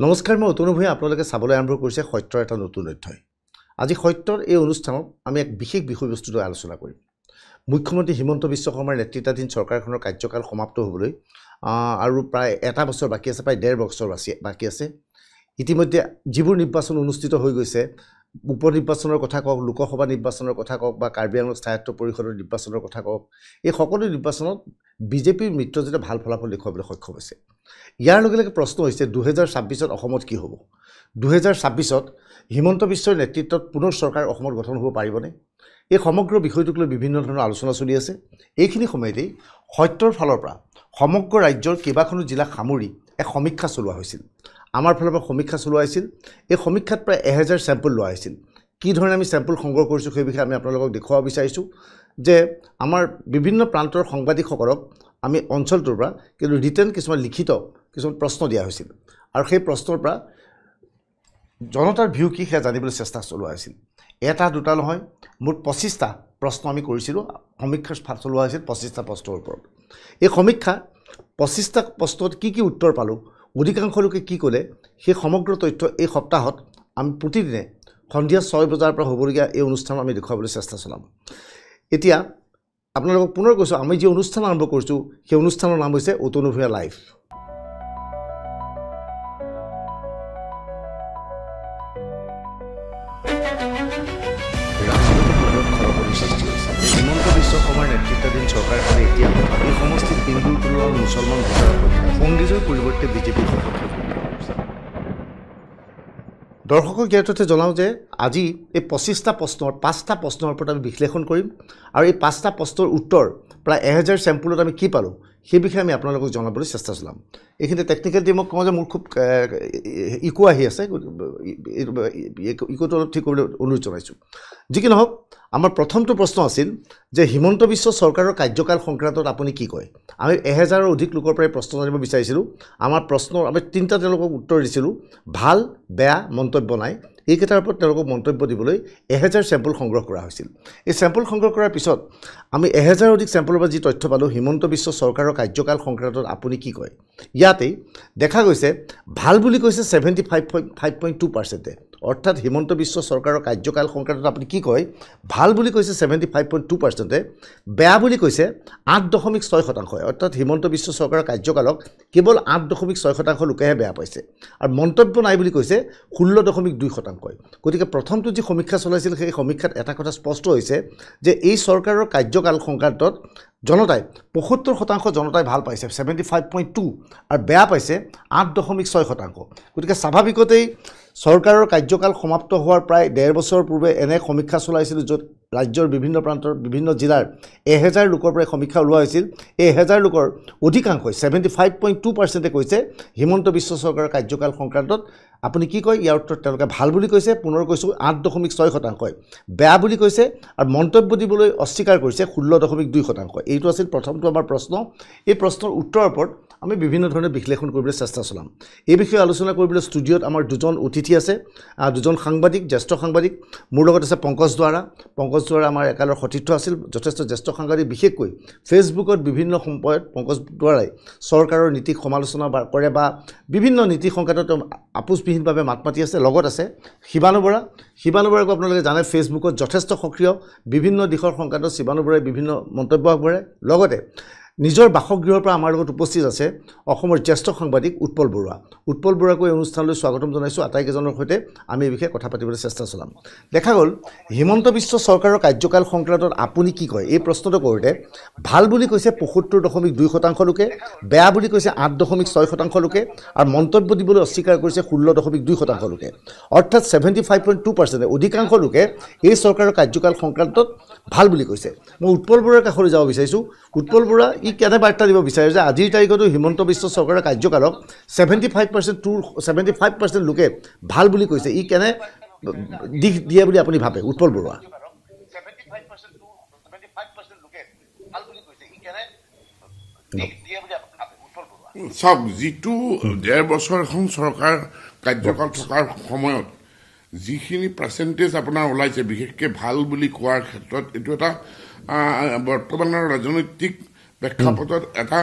নমস্কাৰ, মই অতনু ভূঞা। আপোনালোকে চাবলৈ আৰম্ভ কৰিছে সত্যৰ এটা নতুন অধ্যায়। আজি সত্যৰ এই অনুষ্ঠানত আমি এক বিশেষ বিষয়বস্তু লৈ আলোচনা কৰিম। মুখ্যমন্ত্ৰী হিমন্ত বিশ্ব শৰ্মাৰ নেতৃত্বাধীন চৰকাৰখনৰ কাৰ্যকাল সমাপ্ত হ'বলৈ আৰু প্ৰায় এটা বছৰ বাকী আছে, প্ৰায় 1.5 বছৰ বাকী আছে। ইতিমধ্যে যিবোৰ নিৰ্বাচন অনুষ্ঠিত হৈ গৈছে, উপ নিৰ্বাচনৰ কথা কওক, লোকসভা নিৰ্বাচনৰ কথা কওক বা কাৰ্বি আংলং স্থায়ত্ব পৰিষদৰ নিৰ্বাচনৰ কথা কওক, এই সকলো নিৰ্বাচনত বিজেপিৰ মিত্ৰজোঁটে ভাল ফলাফল দেখুৱাবলৈ সক্ষম হৈছে। ইয়াৰ লগে লগে প্ৰশ্ন হৈছে 2026ত অসমত কি হ'ব? 2026ত হিমন্ত বিশ্বৰ নেতৃত্বত পুনৰ চৰকাৰ অসমত গঠন হ'ব পাৰিবনে? এই সমগ্ৰ বিষয়টোক লৈ বিভিন্ন ধৰণৰ আলোচনা চলি আছে। এইখিনি সময়তেই সত্যৰ ফালৰ পৰা সমগ্ৰ ৰাজ্যৰ কেইবাখনো জিলাক সামৰি এক সমীক্ষা চলোৱা হৈছিল। আমাৰ ফালৰ পৰা সমীক্ষা চলোৱা হৈছিল। এই সমীক্ষাত প্ৰায় 1000 চেম্পল লোৱা হৈছিল। কি ধৰণে আমি চেম্পল সংগ্ৰহ কৰিছোঁ সেই বিষয়ে আমি আপোনালোকক দেখুৱাব বিচাৰিছোঁ যে আমাৰ বিভিন্ন প্ৰান্তৰ সাংবাদিকসকলক আমি অঞ্চলটোৰ পৰা কিন্তু ৰিটেন কিছুমান লিখিত কিছুমান প্ৰশ্ন দিয়া হৈছিল আৰু সেই প্ৰশ্নৰ পৰা জনতাৰ ভিউ কি সেয়া জানিবলৈ চেষ্টা চলোৱা হৈছিল। এটা দুটা নহয়, মুঠ 25টা প্ৰশ্ন আমি কৰিছিলোঁ। সমীক্ষাৰ চলোৱা হৈছিল 25টা প্ৰশ্নৰ ওপৰত। এই সমীক্ষা 25টা প্ৰশ্নত কি কি উত্তৰ পালোঁ, অধিকাংশ লোকে কি ক'লে, সেই সমগ্ৰ তথ্য এই সপ্তাহত আমি প্ৰতিদিনে সন্ধিয়া 6 বজাৰ পৰা হ'বলগীয়া এই অনুষ্ঠান আমি দেখুৱাবলৈ চেষ্টা চলাম। এতিয়া আপোনালোকক পুনৰ কৈছোঁ, আমি যি অনুষ্ঠান আৰম্ভ কৰিছোঁ সেই অনুষ্ঠানৰ নাম হৈছে অতনু ভূঞা লাইভ। হিমন্ত বিশ্ব শৰ্মাৰ নেতৃত্বাধীন চৰকাৰখনে এতিয়া এই সমষ্টিত হিন্দুৰ তুলনাত মুছলমান ভোটাৰৰ সংগীজৰ পৰিৱৰ্তে বিজেপিৰ সপক্ষে। দৰ্শকক ইয়াৰ তথ্য জনাওঁ যে আজি এই 25টা প্ৰশ্নৰ 5টা প্ৰশ্নৰ ওপৰত আমি বিশ্লেষণ কৰিম আৰু এই 5টা প্ৰশ্নৰ উত্তৰ প্ৰায় 1000 চেম্পলত আমি কি পালোঁ সেই বিষয়ে আমি আপোনালোকক জনাবলৈ চেষ্টা চলাম। এইখিনি টেকনিকেল টিমক কওঁ যে মোৰ খুব ইকো আহি আছে, ইকোটো অলপ ঠিক কৰিবলৈ অনুৰোধ জনাইছোঁ। যি কি নহওক, আমাৰ প্ৰথমটো প্ৰশ্ন আছিল যে হিমন্ত বিশ্ব চৰকাৰৰ কাৰ্যকাল সংক্ৰান্তত আপুনি কি কয়? আমি 1000ৰ অধিক লোকৰ পৰাই প্ৰশ্ন জানিব বিচাৰিছিলোঁ। আমাৰ প্ৰশ্নৰ আমি 3টা তেওঁলোকক উত্তৰ দিছিলোঁ, ভাল, বেয়া, মন্তব্য নাই। এইকেইটাৰ ওপৰত তেওঁলোকক মন্তব্য দিবলৈ 1000 চেম্পল সংগ্ৰহ কৰা হৈছিল। এই চেম্পল সংগ্ৰহ কৰাৰ পিছত আমি 1000 অধিক চেম্পলৰ পৰা যি তথ্য পালোঁ, হিমন্ত বিশ্ব চৰকাৰৰ কাৰ্যকাল সংক্ৰান্তত আপুনি কি কয়, ইয়াতেই দেখা গৈছে ভাল বুলি কৈছে 75.2%। অৰ্থাৎ হিমন্ত বিশ্ব চৰকাৰৰ কাৰ্যকাল সংক্ৰান্তত আপুনি কি কয়, ভাল বুলি কৈছে 75.2%, বেয়া বুলি কৈছে 8.6%। অৰ্থাৎ হিমন্ত বিশ্ব চৰকাৰৰ কাৰ্যকালক কেৱল 8.6% লোকেহে বেয়া পাইছে আৰু মন্তব্য নাই বুলি কৈছে 16.2%। গতিকে প্ৰথমটো যি সমীক্ষা চলাইছিল সেই সমীক্ষাত এটা কথা স্পষ্ট হৈছে যে এই চৰকাৰৰ কাৰ্যকাল সংক্ৰান্তত জনতাই 75% জনতাই ভাল পাইছে 75.2 আৰু বেয়া পাইছে 8.6%। গতিকে স্বাভাৱিকতেই চৰকাৰৰ কাৰ্যকাল সমাপ্ত হোৱাৰ প্ৰায় 1.5 বছৰ পূৰ্বে এনে সমীক্ষা চলাইছিল, য'ত ৰাজ্যৰ বিভিন্ন প্ৰান্তৰ বিভিন্ন জিলাৰ 1000 লোকৰ পৰা সমীক্ষা ওলোৱা হৈছিল। এই 1000 লোকৰ অধিকাংশই 75.2% কৈছে হিমন্ত বিশ্ব চৰকাৰৰ কাৰ্যকাল সংক্ৰান্তত আপুনি কি কয়। ইয়াৰ উত্তৰত তেওঁলোকে ভাল বুলি কৈছে, পুনৰ কৈছোঁ 8.6%, বেয়া বুলি কৈছে আৰু মন্তব্য দিবলৈ অস্বীকাৰ কৰিছে 16.2%। এইটো আছিল প্ৰথমটো আমাৰ প্ৰশ্ন। এই প্ৰশ্নৰ উত্তৰৰ ওপৰত আমি বিভিন্ন ধৰণে বিশ্লেষণ কৰিবলৈ চেষ্টা চলাম। এই বিষয়ে আলোচনা কৰিবলৈ ষ্টুডিঅ'ত আমাৰ দুজন অতিথি আছে, দুজন সাংবাদিক, জ্যেষ্ঠ সাংবাদিক। মোৰ লগত আছে পংকজ দুৱাৰা। পংকজ দুৱাৰা আমাৰ একালৰ সতীৰ্থ আছিল, যথেষ্ট জ্যেষ্ঠ সাংবাদিক। বিশেষকৈ ফেচবুকত বিভিন্ন সময়ত পংকজ দুৱাৰাই চৰকাৰৰ নীতিক সমালোচনা কৰে বা বিভিন্ন নীতি সংক্ৰান্তত আপোচবিহীনভাৱে মাত মাতি আছে। লগত আছে শিৱানু বৰা। শিৱানু বৰাকো আপোনালোকে জানে ফেচবুকত যথেষ্ট সক্ৰিয়, বিভিন্ন দিশৰ সংক্ৰান্তত শিৱানু বৰাই বিভিন্ন মন্তব্য আগবঢ়ায়। লগতে নিজৰ বাসগৃহৰ পৰা আমাৰ লগত উপস্থিত আছে অসমৰ জ্যেষ্ঠ সাংবাদিক উৎপল বৰুৱা। উৎপল বৰুৱাকো এই অনুষ্ঠানলৈ স্বাগতম জনাইছোঁ। আটাইকেইজনৰ সৈতে আমি এই বিষয়ে কথা পাতিবলৈ চেষ্টা চলাম। দেখা গ'ল হিমন্ত বিশ্ব চৰকাৰৰ কাৰ্যকাল সংক্ৰান্তত আপুনি কি কয় এই প্ৰশ্নটো কৰোঁতে ভাল বুলি কৈছে 75.2% লোকে, বেয়া বুলি কৈছে 8.6% লোকে আৰু মন্তব্য দিবলৈ অস্বীকাৰ কৰিছে 16.2% লোকে। অৰ্থাৎ 75.2% অধিকাংশ লোকে এই চৰকাৰৰ কাৰ্যকাল সংক্ৰান্তত ভাল বুলি কৈছে। মই উৎপল বৰুৱাৰ কাষলৈ যাব বিচাৰিছোঁ। উৎপল বৰুৱা, ই কেনে বাৰ্তা দিব বিচাৰে যে আজিৰ তাৰিখতো হিমন্ত বিশ্ব চৰকাৰৰ কাৰ্যকালক 75% লোকে ভাল বুলি কৈছে, ই কেনে দিশ দিয়ে বুলি আপুনি ভাবে? উৎপল বৰুৱা। চাওক, যিটো 1.5 বছৰ এখন চৰকাৰ কাৰ্যকাল থকাৰ সময়ত যিখিনি পাৰ্চেণ্টেজ আপোনাৰ ওলাইছে, বিশেষকৈ ভাল বুলি কোৱাৰ ক্ষেত্ৰত এইটো এটা বৰ্তমানৰ ৰাজনৈতিক প্ৰেক্ষাপটত এটা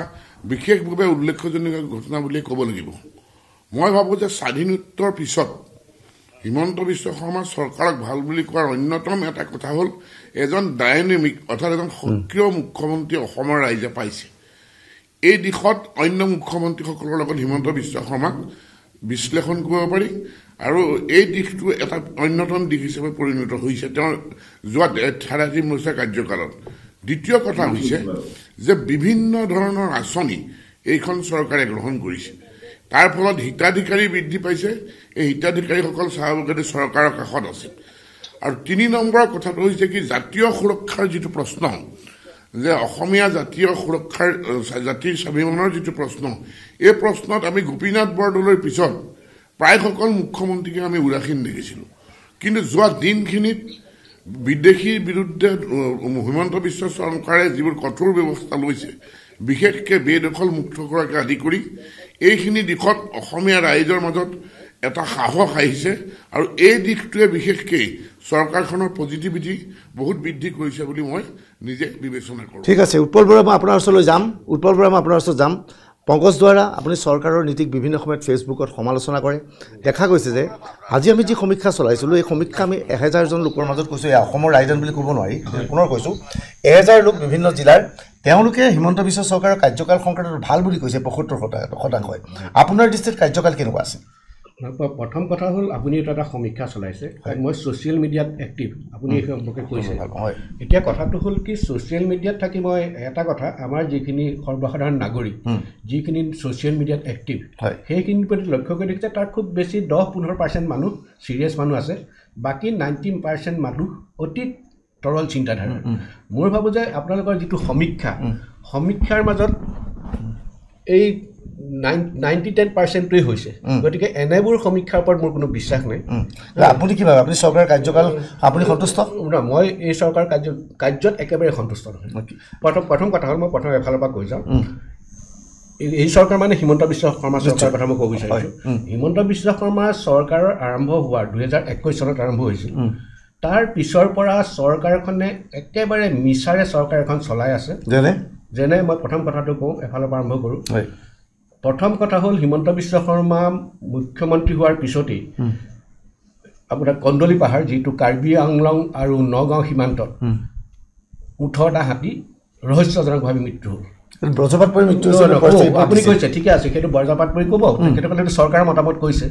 বিশেষভাৱে উল্লেখজনীয় ঘটনা বুলিয়ে ক'ব লাগিব। মই ভাবোঁ যে স্বাধীনোত্তৰ পিছত হিমন্ত বিশ্ব শৰ্মা চৰকাৰক ভাল বুলি কোৱাৰ অন্যতম এটা কথা হ'ল এজন ডাইনামিক অৰ্থাৎ এজন সক্ৰিয় মুখ্যমন্ত্ৰী অসমৰ ৰাইজে পাইছে। এই দিশত অন্য মুখ্যমন্ত্ৰীসকলৰ লগত হিমন্ত বিশ্ব শৰ্মাক বিশ্লেষণ কৰিব পাৰি আৰু এই দিশটো এটা অন্যতম দিশ হিচাপে পৰিণত হৈছে তেওঁৰ যোৱা ৩.৫ বছৰ কাৰ্যকালত। দ্বিতীয় কথা হৈছে যে বিভিন্ন ধৰণৰ আঁচনি এইখন চৰকাৰে গ্ৰহণ কৰিছে, তাৰ ফলত হিতাধিকাৰী বৃদ্ধি পাইছে। এই হিতাধিকাৰীসকল স্বাভাৱিকতে চৰকাৰৰ কাষত আছে। আৰু ৩ নম্বৰৰ কথাটো হৈছে কি জাতীয় সুৰক্ষাৰ যিটো প্ৰশ্ন, যে অসমীয়া জাতীয় সুৰক্ষাৰ জাতিৰ স্বাভিমানৰ যিটো প্ৰশ্ন, এই প্ৰশ্নত আমি গোপীনাথ বৰদলৈৰ পিছত প্ৰায় সকল মুখ্যমন্ত্ৰীকে আমি উদাসীন দেখিছিলোঁ। কিন্তু যোৱা দিনখিনিত বিদেশীৰ বিৰুদ্ধে হিমন্ত বিশ্ব চৰকাৰে যিবোৰ কঠোৰ ব্যৱস্থা লৈছে, বিশেষকৈ বেদখল মুক্ত কৰাকে আদি কৰি এইখিনি দিশত অসমীয়া ৰাইজৰ মাজত এটা সাহস আহিছে আৰু এই দিশটোৱে বিশেষকৈ চৰকাৰখনৰ পজিটিভিটি বহুত বৃদ্ধি কৰিছে বুলি মই নিজে বিবেচনা কৰোঁ। ঠিক আছে, উৎপল বৰা, মই আপোনাৰ ওচৰলৈ যাম। উৎপল বৰা, মই আপোনাৰ ওচৰত যাম। পংকজ দুৱাৰা, আপুনি চৰকাৰৰ নীতিক বিভিন্ন সময়ত ফেচবুকত সমালোচনা কৰে। দেখা গৈছে যে আজি আমি যি সমীক্ষা চলাইছিলোঁ, এই সমীক্ষা আমি 1000জন লোকৰ মাজত কৈছোঁ, এই অসমৰ ৰাইজন বুলি ক'ব নোৱাৰি, পুনৰ কৈছোঁ 1000 লোক বিভিন্ন জিলাৰ, তেওঁলোকে হিমন্ত বিশ্ব চৰকাৰৰ কাৰ্যকাল সংক্ৰান্তত ভাল বুলি কৈছে 75%। আপোনাৰ দৃষ্টিত কাৰ্যকাল কেনেকুৱা আছে? প্ৰথম কথা হ'ল আপুনি এটা সমীক্ষা চলাইছে, মই ছ'চিয়েল মিডিয়াত এক্টিভ, আপুনি এই সম্পৰ্কে কৈছে। এতিয়া কথাটো হ'ল কি, ছ'চিয়েল মিডিয়াত থাকি মই এটা কথা, আমাৰ যিখিনি সৰ্বসাধাৰণ নাগৰিক যিখিনি ছ'চিয়েল মিডিয়াত এক্টিভ, সেইখিনিৰ প্ৰতি লক্ষ্য কৰি দেখিছে তাত খুব বেছি 10-15% মানুহ চিৰিয়াছ মানুহ আছে, বাকী 90% মানুহ অতি তৰল চিন্তাধাৰা। মই ভাবোঁ যে আপোনালোকৰ যিটো সমীক্ষাৰ মাজত এই 90-10%টোৱে হৈছে, গতিকে এনেবোৰ সমীক্ষাৰ ওপৰত মোৰ কোনো বিশ্বাস নাই। আপুনি কি ভাবে, আপুনি চৰকাৰৰ কাৰ্যকাল আপুনি সন্তুষ্ট? মই এই চৰকাৰ কাৰ্যত একেবাৰে সন্তুষ্ট নহয়। প্ৰথম কথা হ'ল, মই প্ৰথম এফালৰ পৰা কৈ যাওঁ, এই চৰকাৰ মানে হিমন্ত বিশ্ব শৰ্মা চৰকাৰৰ কথা মই ক'ব বিচাৰিছোঁ। হিমন্ত বিশ্ব শৰ্মা চৰকাৰৰ আৰম্ভ হোৱাৰ 2021 চনত আৰম্ভ হৈছিল। তাৰ পিছৰ পৰা চৰকাৰখনে একেবাৰে মিছাৰে চৰকাৰ এখন চলাই আছে। যেনে মই প্ৰথম কথাটো কওঁ, এফালৰ পৰা আৰম্ভ কৰোঁ। প্ৰথম কথা হ'ল, হিমন্ত বিশ্ব শৰ্মা মুখ্যমন্ত্ৰী হোৱাৰ পিছতেই আপোনাৰ কন্দলি পাহাৰ, যিটো কাৰ্বি আংলং আৰু নগাঁও সীমান্তত 18টা হাতী ৰহস্যজনকভাৱে মৃত্যু হ'ল। বজ্ৰপাত পৰি মৃত্যু আপুনি কৈছে, ঠিকে আছে, সেইটো বজ্ৰপাত পৰি ক'ব, তেখেতসকলে চৰকাৰৰ মতামত কৈছে।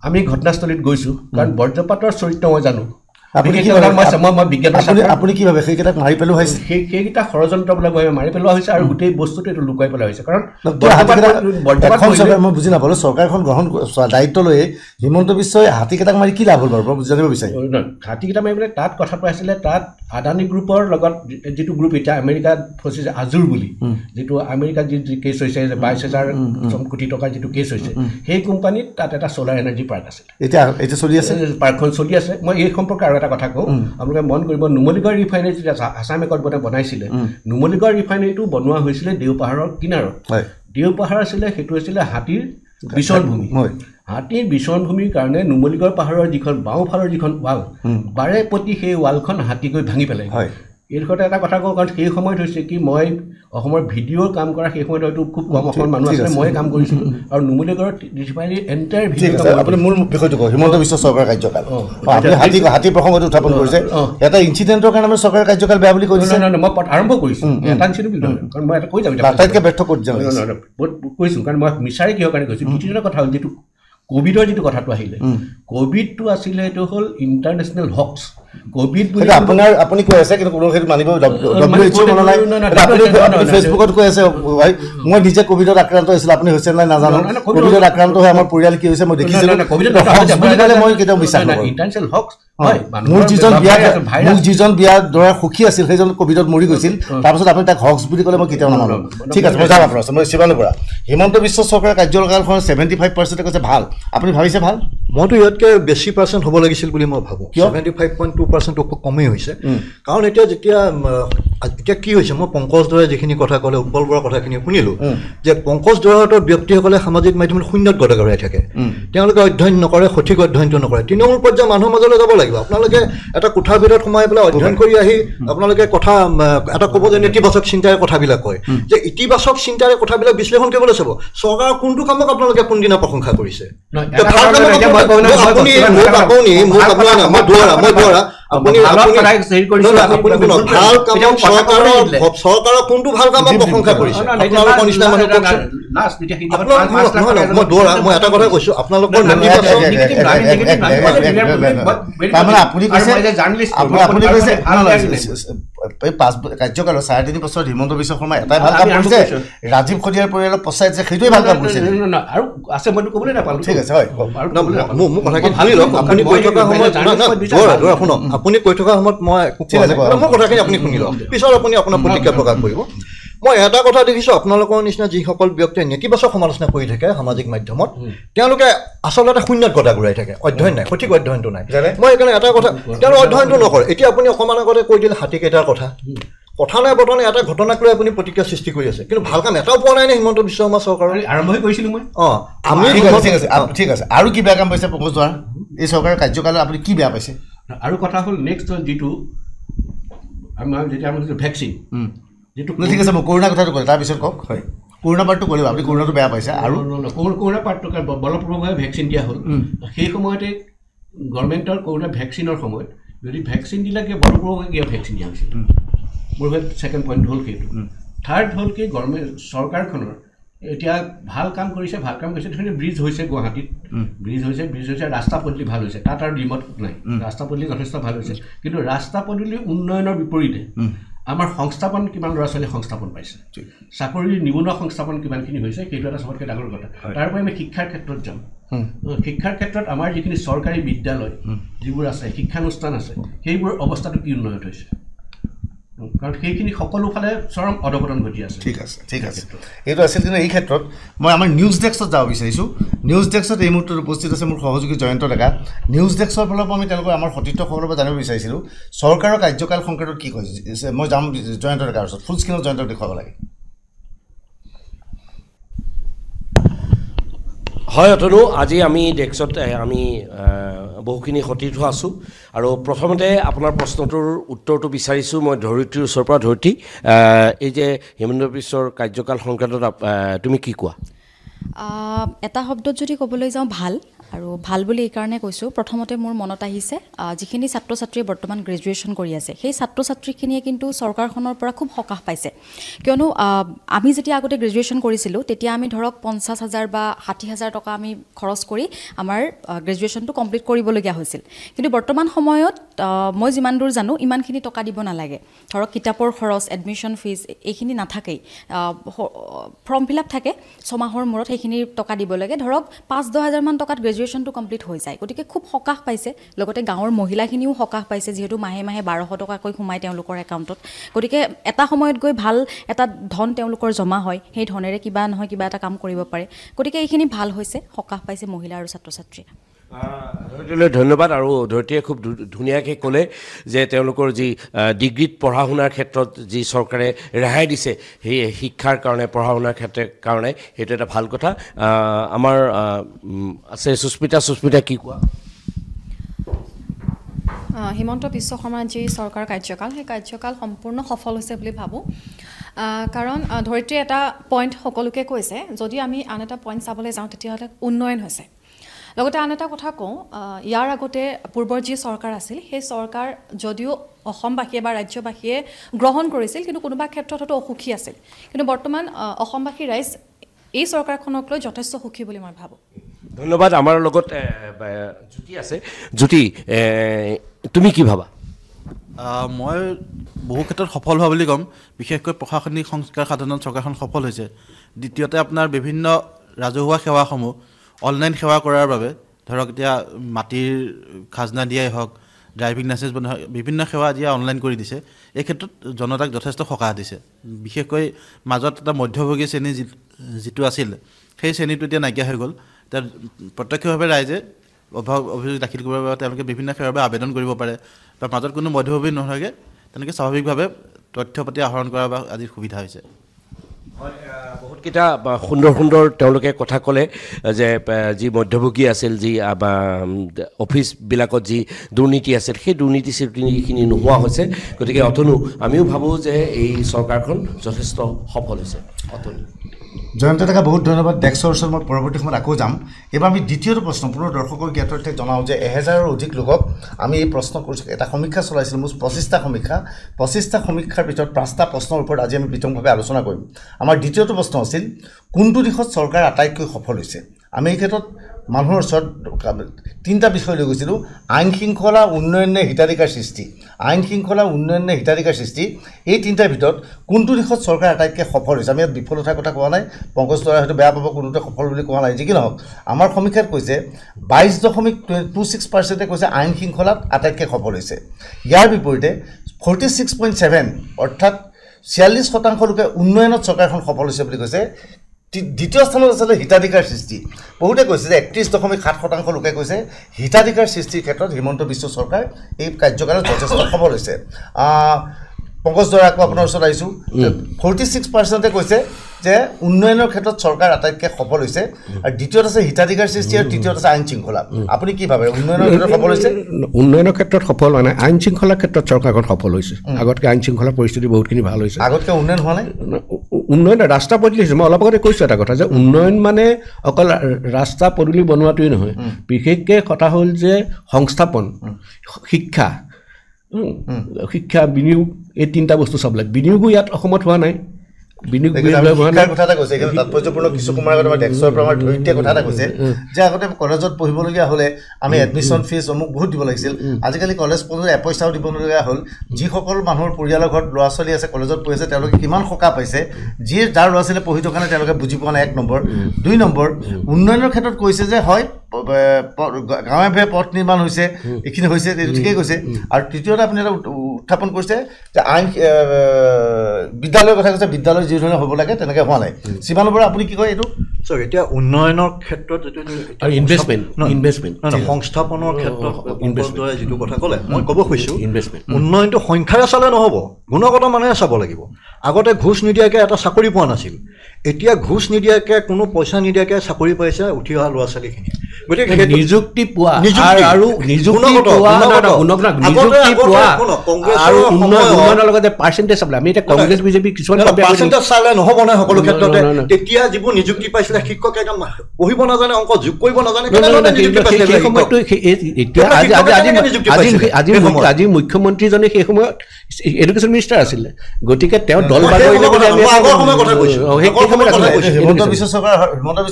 আমি ঘটনাস্থলীত গৈছোঁ, কাৰণ বজ্ৰপাতৰ চৰিত্ৰ মই জানো। আপুনি কি ভাবে সেইকেইটাক মাৰি পেলোৱা হৈছে? সেইকেইটা ষড়যন্ত্ৰমূলকভাৱে মাৰি পেলোৱা হৈছে আৰু গোটেই বস্তুটো এইটো লুকুৱাই পেলোৱা হৈছে। কাৰণ মই বুজি নাপালোঁ, চৰকাৰখন গ্ৰহণ দায়িত্ব লৈ হিমন্ত বিশ্বই হাতীকেইটাক মাৰি কি লাভ হ'ল বাৰু জানিব বিচাৰিম। হাতীকেইটা মাৰিবলৈ তাত কথাটো আছিলে, তাত আদানী গ্ৰুপৰ লগত যিটো গ্ৰুপ এতিয়া আমেৰিকাত ফচিছে, আজুৰ বুলি, যিটো আমেৰিকাত যি কেছ হৈছে, 22,000 কোটি টকাৰ যিটো কেছ হৈছে, সেই কোম্পানীত তাত এটা ছ'লাৰ এনাৰ্জি পাৰ্ক আছিল। এতিয়া চলি আছে, পাৰ্কখন চলি আছে। মই এই সম্পৰ্কে আৰু এটা কথা কওঁ, আপোনালোকে মন কৰিব, নুমলীগড় ৰিফাইনেৰী যেতিয়া আছাম একৰ্ডে বনাইছিলে, নুমলীগড় ৰিফাইনেৰীটো বনোৱা হৈছিলে দেওপাহাৰৰ কিনাৰত। দেওপাহাৰ আছিলে, সেইটো হৈছিলে হাতীৰ বিচৰণ ভূমি। হাতীৰ বিচৰণ ভূমিৰ কাৰণে নুমলীগড় পাহাৰৰ যিখন বাওঁফালৰ যিখন ৱাল, বাৰে প্ৰতি সেই ৱালখন হাতী গৈ ভাঙি পেলাই। এই বিষয়তে এটা কথা কওঁ, কাৰণ সেই সময়ত হৈছে কি, মই অসমৰ ভিডিঅ'ৰ কাম কৰা সেই সময়ত হয়তো খুব কম অসমৰ মানুহ আছিলে, মই কাম কৰিছিলোঁ। আৰু নুমলীগড় ৰিফাইনেৰীৰ এণ্টায়াৰ ভিডিঅ'। আপুনি মূল বিষয়টো কওক, হিমন্ত বিশ্ব চৰকাৰৰ কাৰ্যকাল। হাতী প্ৰসংগটো উত্থাপন কৰিছে, এটা ইনচিডেণ্টৰ কাৰণে আমি চৰকাৰৰ কাৰ্যকাল বেয়া বুলি কৈছোঁ। মই আৰম্ভ কৰিছোঁ এটা ইনচিডেণ্ট বুলি, কাৰণ মই এটা কৈ যাম, আটাইতকৈ ব্যৰ্থ কৰি যাম কৈছোঁ, কাৰণ মই মিছাৰে কিহৰ কাৰণে কৈছোঁ। দ্বিতীয়টা কথা হ'ল, যিটো কোভিডৰ যিটো কথাটো আহিলে, কোভিডটো আছিলে, এইটো হ'ল ইণ্টাৰনেশ্যনেল হক্স। কোভিড বুলি আপুনি কৈ আছে, কিন্তু কোনো সেইটো মানিব ফেচবুকত কৈ আছে, মই নিজে কোভিডত আক্ৰান্ত হৈছিলোঁ, আপুনি হৈছে নাই নাজানো। কোভিডত আক্ৰান্ত হৈ আমাৰ পৰিয়াল কি হৈছে মই দেখিছিলোঁ, মই কেতিয়াও বিশ্বাস নকৰোঁ। International Hawks. মোৰ যিজন বিয়া দৰাৰ সুখী আছিল, সেইজন কোভিডত মৰি গৈছিল, তাৰপিছত আপুনি তাক হক্স বুলি ক'লে মই কেতিয়াও নামানো। ঠিক আছে, মই যাম আপোনাৰ ওচৰত। মই শিৱানুৰ পৰা, হিমন্ত বিশ্ব চৰকাৰৰ কাৰ্যকালখন 75% কৈছে ভাল, আপুনি ভাবিছে ভাল? মইতো ইয়াতকৈ বেছি পাৰ্চেণ্ট হ'ব লাগিছিল বুলি মই ভাবোঁ 75.2% খুব কমেই হৈছে কাৰণ এতিয়া যেতিয়া কি হৈছে মই পংকজ দৰে যিখিনি কথা ক'লে উৎপল বৰাৰ কথাখিনি শুনিলোঁ যে পংকজ দৰাহঁতৰ ব্যক্তিসকলে সামাজিক মাধ্যমত শূন্যত গতাগৰাই থাকে তেওঁলোকে অধ্যয়ন নকৰে সঠিক অধ্যয়নটো নকৰে তৃণমূল পৰ্যায়ৰ মানুহৰ মাজলৈ যাব লাগিব আপোনালোকে এটা কোঠাৰ ভিতৰত সোমাই পেলাই অধ্যয়ন কৰি আহি আপোনালোকে কথা এটা ক'ব যে নেতিবাচক চিন্তাৰে কথাবিলাক কয় যে ইতিবাচক চিন্তাৰে কথাবিলাক বিশ্লেষণ কৰিবলৈ চাব চৰকাৰৰ কোনটো কামক আপোনালোকে কোনদিনা প্ৰশংসা কৰিছে চৰকাৰৰ কোনটো ভাল কামক প্ৰশংসা কৰিছে আপোনালোকৰ নিচিনা মানুহ মই এটা কথা কৈছো আপোনালোকৰ কাৰ্যকালৰ 3.5 বছৰত হিমন্ত বিশ্ব শৰ্মা এটাই ভাল কাম কৰিছে ৰাজীৱ খদিয়াৰ পৰিয়ালৰ পঞ্চায়ত যে সেইটোৱে ভাল কাম কৰিছে আৰু আছে মইতো ক'বলৈ নাপালোঁ ঠিক আছে হয় মোৰ কথাখিনি শুনি লওক আপুনি কৈ থকা সময়ত শুনক আপুনি কৈ থকা সময়ত মই মোৰ কথাখিনি আপুনি শুনি লওক পিছত আপুনি আপোনাৰ প্ৰতিক্ৰিয়া প্ৰকাশ কৰিব মই এটা কথা দেখিছোঁ আপোনালোকৰ নিচিনা যিসকল ব্যক্তিয়ে নেতিবাচক সমালোচনা কৰি থাকে সামাজিক মাধ্যমত তেওঁলোকে আচলতে শূন্যত গতাগৰাই থাকে অধ্যয়ন নাই সঠিক অধ্যয়নটো নাই মই সেইকাৰণে এটা কথা তেওঁলোকে অধ্যয়নটো নকৰে এতিয়া আপুনি অকণমান আগতে কৈ দিলে হাতীকেইটাৰ কথা নাই বৰ্তমানে এটা ঘটনাক লৈ আপুনি প্ৰতিক্ৰিয়া সৃষ্টি কৰি আছে কিন্তু ভাল কাম এটাও পোৱা নাই নে হিমন্ত বিশ্ব শৰ্মা চৰকাৰৰ আৰম্ভই কৰিছিলোঁ মই আমি ঠিক আছে আৰু কি বেয়া কাম পাইছে পংকজ দৰা এই চৰকাৰৰ কাৰ্যকালত আপুনি কি বেয়া পাইছে আৰু কথা হ'ল নেক্সট যিটো যেতিয়া আমি ভেকচিন ঠিক আছে মই কৰোণা কথাটো ক'লে তাৰপিছত কওক হয় কৰোণা পাৰ্টটো কৰিব আপুনি কৰোণাটো বেয়া পাইছে আৰু কৰোণা পাৰ্টটো বলপূৰ্বকভাৱে ভেকচিন দিয়া হ'ল সেই সময়তে গভৰ্ণমেণ্টৰ কৰোণা ভেকচিনৰ সময়ত যদি ভেকচিন দিলাকে বলপূৰ্বকভাৱে কিয় ভেকচিন দিয়া হৈছিল মোৰ ছেকেণ্ড পইণ্ট হ'ল সেইটো থাৰ্ড হ'ল কি গভৰ্ণমেণ্ট চৰকাৰখনৰ এতিয়া ভাল কাম কৰিছে ধৰণে ব্ৰিজ হৈছে গুৱাহাটীত ব্ৰিজ হৈছে ৰাস্তা পদূলি ভাল হৈছে তাত আৰু ডিমত নাই ৰাস্তা পদূলি যথেষ্ট ভাল হৈছে কিন্তু ৰাস্তা পদূলি উন্নয়নৰ বিপৰীতে আমাৰ সংস্থাপন কিমান ল'ৰা ছোৱালী সংস্থাপন পাইছে চাকৰিৰ নিবনুৱা সংস্থাপন কিমানখিনি হৈছে সেইটো এটা চবতকৈ ডাঙৰ কথা তাৰপৰা আমি শিক্ষাৰ ক্ষেত্ৰত যাম শিক্ষাৰ ক্ষেত্ৰত আমাৰ যিখিনি চৰকাৰী বিদ্যালয় যিবোৰ আছে শিক্ষানুষ্ঠান আছে সেইবোৰ অৱস্থাটো কি উন্নত হৈছে কাৰণ সেইখিনি সকলো ফালে চৰম অধপতন ঘটি আছে ঠিক আছে এইটো আছিল কিন্তু এই ক্ষেত্ৰত মই আমাৰ নিউজ ডেস্কত যাব বিচাৰিছোঁ নিউজ ডেস্কত এই মুহূৰ্তত উপস্থিত আছে মোৰ সহযোগী জয়ন্ত ডেকা নিউজ ডেস্কৰ ফালৰ পৰা আমি তেওঁলোকৰ আমাৰ সতীৰ্থ খবৰৰ পৰা জানিব বিচাৰিছিলোঁ চৰকাৰৰ কাৰ্যকাল সংক্ৰান্তত কি কৈছে মই যাম জয়ন্ত ডেকাৰ ওচৰত ফুল স্ক্ৰীণত জয়ন্তক দেখুৱাব লাগে হয় অতনু আজি আমি ডেস্কত আমি বহুখিনি সতীৰ্থ আছোঁ আৰু প্ৰথমতে আপোনাৰ প্ৰশ্নটোৰ উত্তৰটো বিচাৰিছোঁ মই ধৰিত্ৰীৰ ওচৰৰ পৰা ধৰিত্ৰী এই যে হিমন্ত বিশ্বৰ কাৰ্যকাল সংক্ৰান্তত তুমি কি কোৱা এটা শব্দত যদি ক'বলৈ যাওঁ ভাল আৰু ভাল বুলি এইকাৰণে কৈছোঁ প্ৰথমতে মোৰ মনত আহিছে যিখিনি ছাত্ৰ ছাত্ৰীয়ে বৰ্তমান গ্ৰেজুৱেশ্যন কৰি আছে সেই ছাত্ৰ ছাত্ৰীখিনিয়ে কিন্তু চৰকাৰখনৰ পৰা খুব সকাহ পাইছে কিয়নো আমি যেতিয়া আগতে গ্ৰেজুৱেশ্যন কৰিছিলোঁ তেতিয়া আমি ধৰক 50,000 বা 60,000 টকা আমি খৰচ কৰি আমাৰ গ্ৰেজুৱেশ্যনটো কমপ্লিট কৰিবলগীয়া হৈছিল কিন্তু বৰ্তমান সময়ত মই যিমান দূৰ জানো ইমানখিনি টকা দিব নালাগে ধৰক কিতাপৰ খৰচ এডমিশ্যন ফিজ এইখিনি নাথাকেই ফৰ্ম ফিল আপ থাকে 6 মাহৰ মূৰত সেইখিনি টকা দিব লাগে ধৰক 5-10 হাজাৰ মান টকাত গ্ৰেজুৱেশ্যনটো কমপ্লিট হৈ যায় গতিকে খুব সকাহ পাইছে লগতে গাঁৱৰ মহিলাখিনিও সকাহ পাইছে যিহেতু মাহে 1200 টকাকৈ সোমাই তেওঁলোকৰ একাউণ্টত গতিকে এটা সময়ত গৈ ভাল এটা ধন তেওঁলোকৰ জমা হয় সেই ধনেৰে কিবা নহয় কিবা এটা কাম কৰিব পাৰে গতিকে এইখিনি ভাল হৈছে সকাহ পাইছে মহিলা আৰু ছাত্ৰ ছাত্ৰীয়ে ধৰিত্ৰীলৈ ধন্যবাদ আৰু ধৰিত্ৰীয়ে খুব ধুনীয়াকৈ ক'লে যে তেওঁলোকৰ যি ডিগ্ৰীত পঢ়া শুনাৰ ক্ষেত্ৰত যি চৰকাৰে ৰেহাই দিছে সেই শিক্ষাৰ কাৰণে পঢ়া শুনাৰ কাৰণে সেইটো এটা ভাল কথা আমাৰ আছে সুস্মিতা কি কোৱা হিমন্ত বিশ্ব শৰ্মাৰ যি চৰকাৰ কাৰ্যকাল সেই কাৰ্যকাল সম্পূৰ্ণ সফল হৈছে বুলি ভাবোঁ কাৰণ ধৰিত্ৰীয়ে এটা পইণ্ট সকলোকে কৈছে যদি আমি আন এটা পইণ্ট চাবলৈ যাওঁ তেতিয়াহ'লে উন্নয়ন হৈছে লগতে আন এটা কথা কওঁ ইয়াৰ আগতে পূৰ্বৰ যি চৰকাৰ আছিল সেই চৰকাৰ যদিও অসমবাসীয়ে বা ৰাজ্যবাসীয়ে গ্ৰহণ কৰিছিল কিন্তু কোনোবা ক্ষেত্ৰত হয়তো অসুখী আছিল কিন্তু বৰ্তমান অসমবাসী ৰাইজ এই চৰকাৰখনক লৈ যথেষ্ট সুখী বুলি মই ভাবোঁ ধন্যবাদ আমাৰ লগত জ্যোতি আছে জ্যোতি তুমি কি ভাবা মই বহু ক্ষেত্ৰত সফল হোৱা বুলি ক'ম বিশেষকৈ প্ৰশাসনিক সংস্কাৰ সাধনত চৰকাৰখন সফল হৈছে দ্বিতীয়তে আপোনাৰ বিভিন্ন ৰাজহুৱা সেৱাসমূহ অনলাইন সেৱা কৰাৰ বাবে ধৰক এতিয়া মাটিৰ খাজনা দিয়াই হওক ড্ৰাইভিং লাইচেঞ্চ বনোৱা বিভিন্ন সেৱা দিয়া অনলাইন কৰি দিছে এই ক্ষেত্ৰত জনতাক যথেষ্ট সকাহ দিছে বিশেষকৈ মাজত এটা মধ্যভোগী শ্ৰেণী যিটো আছিল সেই শ্ৰেণীটো এতিয়া নাইকিয়া হৈ গ'ল তাৰ প্ৰত্যক্ষভাৱে ৰাইজে অভিযোগ দাখিল কৰিবৰ বাবে তেওঁলোকে বিভিন্ন সেৱাৰ বাবে আবেদন কৰিব পাৰে বা মাজত কোনো মধ্যভোগী নোহোৱাকৈ তেনেকৈ স্বাভাৱিকভাৱে তথ্য পাতি আহৰণ কৰা বা আজি সুবিধা হৈছে বহুতকেইটা সুন্দৰ সুন্দৰ তেওঁলোকে কথা ক'লে যে যি মধ্যভোগী আছিল যি অফিচবিলাকত যি দুৰ্নীতি আছিল সেই দুৰ্নীতিখিনি নোহোৱা হৈছে গতিকে অতনু আমিও ভাবোঁ যে এই চৰকাৰখন যথেষ্ট সফল হৈছে অতনু জয়ন্ত ডেকা বহুত ধন্যবাদ ডেস্কৰ ওচৰত মই পৰৱৰ্তী সময়ত আকৌ যাম এইবাৰ আমি দ্বিতীয়টো প্ৰশ্ন পুনৰ দৰ্শকৰ জ্ঞাতাৰ্থে জনাওঁ যে 1000ৰ অধিক লোকক আমি এই প্ৰশ্ন কৰিছোঁ এটা সমীক্ষা চলাইছিলোঁ মোৰ 25টা সমীক্ষাৰ ভিতৰত 5টা প্ৰশ্নৰ ওপৰত আজি আমি বিতংভাৱে আলোচনা কৰিম আমাৰ দ্বিতীয়টো প্ৰশ্ন আছিল কোনটো দিশত চৰকাৰ আটাইতকৈ সফল হৈছে আমি এই ক্ষেত্ৰত মানুহৰ ওচৰত 3টা বিষয় লৈ গৈছিলোঁ আইন শৃংখলা উন্নয়ন নে হিতাধিকাৰ সৃষ্টি এই 3টাৰ ভিতৰত কোনটো দিশত চৰকাৰ আটাইতকৈ সফল হৈছে আমি ইয়াত বিফলতাৰ কথা কোৱা নাই পংকজ তৰাই হয়তো বেয়া পাব কোনোটোতে সফল বুলি কোৱা নাই যি কি নহওক আমাৰ সমীক্ষাত কৈছে 22.26% কৈছে আইন শৃংখলাত আটাইতকৈ সফল হৈছে ইয়াৰ বিপৰীতে 46.7 অৰ্থাৎ 46% লোকে উন্নয়নত চৰকাৰখন সফল হৈছে বুলি কৈছে দ্বিতীয় স্থানত আছে হিতাধিকাৰ সৃষ্টি বহুতে কৈছে যে 31.7% লোকে কৈছে হিতাধিকাৰ সৃষ্টিৰ ক্ষেত্ৰত হিমন্ত বিশ্ব চৰকাৰ এই কাৰ্যকালত যথেষ্ট সফল হৈছে পংকজ দৰা আকৌ আপোনাৰ ওচৰত আহিছোঁ 46% কৈছে যে উন্নয়নৰ ক্ষেত্ৰত চৰকাৰ আটাইতকৈ সফল হৈছে আৰু দ্বিতীয়ত আছে হিতাধিকাৰ সৃষ্টি আৰু তৃতীয়ত আছে আইন শৃংখলা আপুনি কি ভাবে উন্নয়নৰ ক্ষেত্ৰত সফল হৈছে উন্নয়নৰ ক্ষেত্ৰত সফল হোৱা নাই আইন শৃংখলাৰ ক্ষেত্ৰত চৰকাৰখন সফল হৈছে আগতকৈ আইন শৃংখলাৰ পৰিস্থিতি বহুতখিনি ভাল হৈছে আগতকৈ উন্নয়ন হোৱা নাই উন্নয়ন ৰাস্তা পদূলি হৈছে মই অলপ আগতে কৈছোঁ এটা কথা যে উন্নয়ন মানে অকল ৰাস্তা পদূলি বনোৱাটোৱেই নহয় বিশেষকৈ কথা হ'ল যে সংস্থাপন শিক্ষা বিনিয়োগ এই 3টা বস্তু চাব লাগে বিনিয়োগো ইয়াত অসমত হোৱা নাই কথা এটা কৈছে কিন্তু তাৎপৰ্যপূৰ্ণ কিছু সময়ৰ আগতে আমাৰ ডেস্কৰ পৰা আমাৰ ধৰিত্ৰীয়ে কথা এটা কৈছে যে আগতে কলেজত পঢ়িবলগীয়া হ'লে আমি এডমিশ্যন ফিজ অমুক বহুত দিব লাগিছিল আজিকালি কলেজ পঢ়োঁতে এপইচাও দিবলগীয়া হ'ল যিসকল মানুহৰ পৰিয়ালৰ ঘৰত ল'ৰা ছোৱালী আছে কলেজত পঢ়ি আছে তেওঁলোকে কিমান সকাহ পাইছে যাৰ ল'ৰা ছোৱালীয়ে পঢ়ি থকা নাই তেওঁলোকে বুজি পোৱা নাই 1 নম্বৰ 2 নম্বৰ উন্নয়নৰ ক্ষেত্ৰত কৈছে যে হয় গাঁৱে ভূঞে পথ নিৰ্মাণ হৈছে এইখিনি হৈছে ঠিকেই কৈছে আৰু তৃতীয়তে আপুনি এটা উত্থাপন কৰিছে যে আইন বিদ্যালয়ৰ কথা কৈছে বিদ্যালয় যি ধৰণে হ'ব লাগে তেনেকৈ হোৱা নাই সীমান্ত বৰা আপুনি কি কয় এইটো এতিয়া উন্নয়নৰ ক্ষেত্ৰত ইনভেষ্টমেণ্ট সংস্থাপনৰ ক্ষেত্ৰত যিটো কথা ক'লে মই ক'ব খুজিছোঁ উন্নয়নটো সংখ্যাৰে চালে নহ'ব গুণগত মানেৰে চাব লাগিব আগতে ঘোষ নিদিয়াকৈ এটা চাকৰি পোৱা নাছিল এতিয়া ঘোষ নিদিয়াকৈ কোনো পইচা নিদিয়াকৈ চাকৰি পাইছে উঠি অহা ল'ৰা ছোৱালীখিনি গতিকে নিযুক্তি পোৱা আৰু আৰু উন্নয়নৰ লগতে পাৰ্চেণ্টেজ চাবলৈ আমি এতিয়া কংগ্ৰেছ বিজেপি কিছুমান পাৰ্চেণ্টেজ চালে নহ'ব নাই সকলো ক্ষেত্ৰতে তেতিয়া যিবোৰ নিযুক্তি পাইছিলে শিক্ষক একদম পঢ়িব নাজানে অংক যোগ কৰিব নাজানে আজি মুখ্যমন্ত্ৰীজনে সেই সময়ত এডুকেশ্যন মিনিষ্টাৰ আছিলে গতিকে তেওঁ দল হিমন্ত বিশ্ব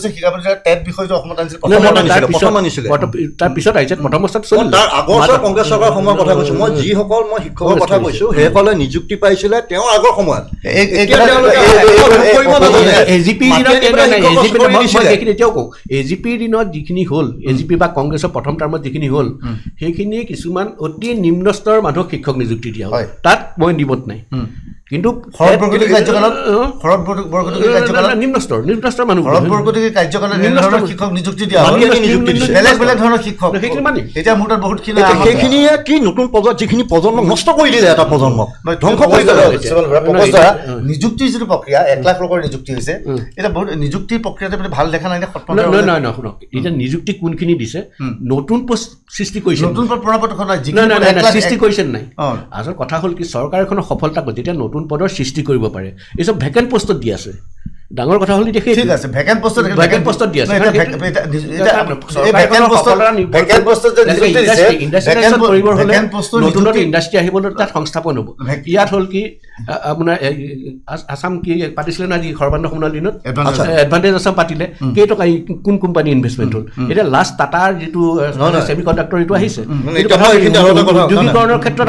শিক্ষামন্ত্ৰী টেট বিষয়টো অসমত তাৰপিছত আহিছে প্ৰথম অৱস্থাত তাৰ আগৰ কংগ্ৰেছ চৰকাৰৰ সময়ৰ কথা কৈছোঁ মই যিসকল মই শিক্ষকৰ কথা কৈছোঁ সেইসকলে নিযুক্তি পাইছিলে তেওঁৰ আগৰ সময়ত এতিয়াও কওঁ এজিপিৰ দিনত যিখিনি হ'ল এজিপি বা কংগ্ৰেছৰ প্ৰথম টাৰ্মত যিখিনি হ'ল সেইখিনি কিছুমান অতি নিম্ন স্তৰৰ মানুহক শিক্ষক নিযুক্তি দিয়া হয় তাত মই নিমত নাই কিন্তু নিম্ন স্তৰ মানুহ শিক্ষক নিযুক্তি দিয়া বেলেগ বেলেগ ধৰণৰ শিক্ষক এতিয়া মোৰ তাত বহুতখিনি সেইখিনিয়ে কি নতুন যিখিনি প্ৰজন্মক নষ্ট কৰি দিলে এটা প্ৰজন্মক ধ্বংস কৰি দিলে নিযুক্তিৰ যিটো প্ৰক্ৰিয়া 1 লাখ লোকৰ নিযুক্তি হৈছে এটা বহুত নিযুক্তিৰ প্ৰক্ৰিয়াতে ভাল দেখা নাই নহয় শুনক এতিয়া নিযুক্তি কোনখিনি দিছে নতুন পোষ্ট সৃষ্টি কৰিছে নতুন সৃষ্টি কৰিছে নাই আচল কথা হ'ল কি চৰকাৰ এখনৰ সফলতা যেতিয়া নতুন পদৰ সৃষ্টি কৰিব পাৰে এই চব ভেকেণ্ট পোষ্টত দি আছে ডাঙৰ কথা হ'ল এতিয়া ঠিক আছে ভেকেণ্ট পোষ্টত দি আছে নতুন ইণ্ডাষ্ট্ৰী আহিবলৈ তাত সংস্থাপন হ'ব ইয়াত হ'ল কি আপোনাৰ আছাম কি পাতিছিলে না আজি সৰ্বানন্দ সোণোৱাল দিনত এডভান্টেজ আছাম পাতিলে কেইটকা কোন কোম্পানী ইনভেষ্টমেণ্ট হ'ল এতিয়া লাষ্ট টাটাৰ যিটো ছেমি কণ্ডাক্টৰ এইটো আহিছে উদ্যোগীকৰণৰ ক্ষেত্ৰত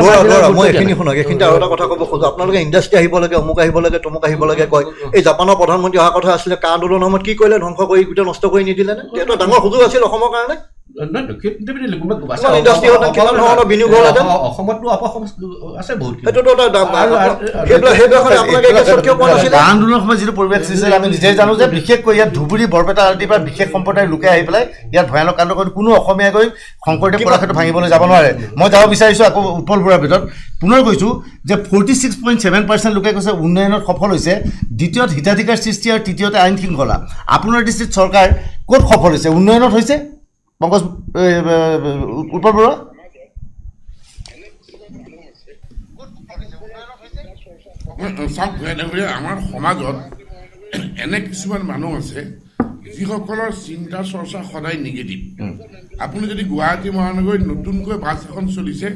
এইখিনিতে আৰু এটা কথা ক'ব খোজোঁ আপোনালোকে ইণ্ডাষ্ট্ৰী আহিব লাগে অমুক আহিব লাগে তমুক আহিব লাগে কয় এই জাপানৰ প্ৰধানমন্ত্ৰী অহা কথা আছিলে কা আন্দোলনৰ সময়ত কি কৰিলে ধ্বংস কৰি গোটেই নষ্ট কৰি নিদিলে নে এইটো ডাঙৰ সুযোগ আছিল অসমৰ কাৰণে আন্দোলনৰ সময়ত যিটো পৰিৱেশ সৃষ্টি আমি নিজে জানো যে বিশেষকৈ ইয়াত ধুবুৰী বৰপেটা আদিৰ পৰা বিশেষ সম্প্ৰদায়ৰ লোকে আহি পেলাই ইয়াত ভয়ানক কাণ্ড কৰি কোনো অসমীয়াই গৈ শংকৰদেৱ কলাক্ষেত্ৰ ভাঙিবলৈ যাব নোৱাৰে মই যাব বিচাৰিছোঁ আকৌ উৎপল বৰুৱাৰ ভিতৰত পুনৰ কৈছোঁ যে 46.7% লোকে কৈছে উন্নয়নত সফল হৈছে দ্বিতীয়ত হিতাধিকাৰ সৃষ্টি আৰু তৃতীয়তে আইন শৃংখলা আপোনাৰ দৃষ্টিত চৰকাৰ ক'ত সফল হৈছে উন্নয়নত হৈছে পংকজ উৎপল বৰুৱা চাওক এনেকৈ আমাৰ সমাজত এনে কিছুমান মানুহ আছে যিসকলৰ চিন্তা চৰ্চা সদায় নিগেটিভ আপুনি যদি গুৱাহাটী মহানগৰীত নতুনকৈ বাছ এখন চলিছে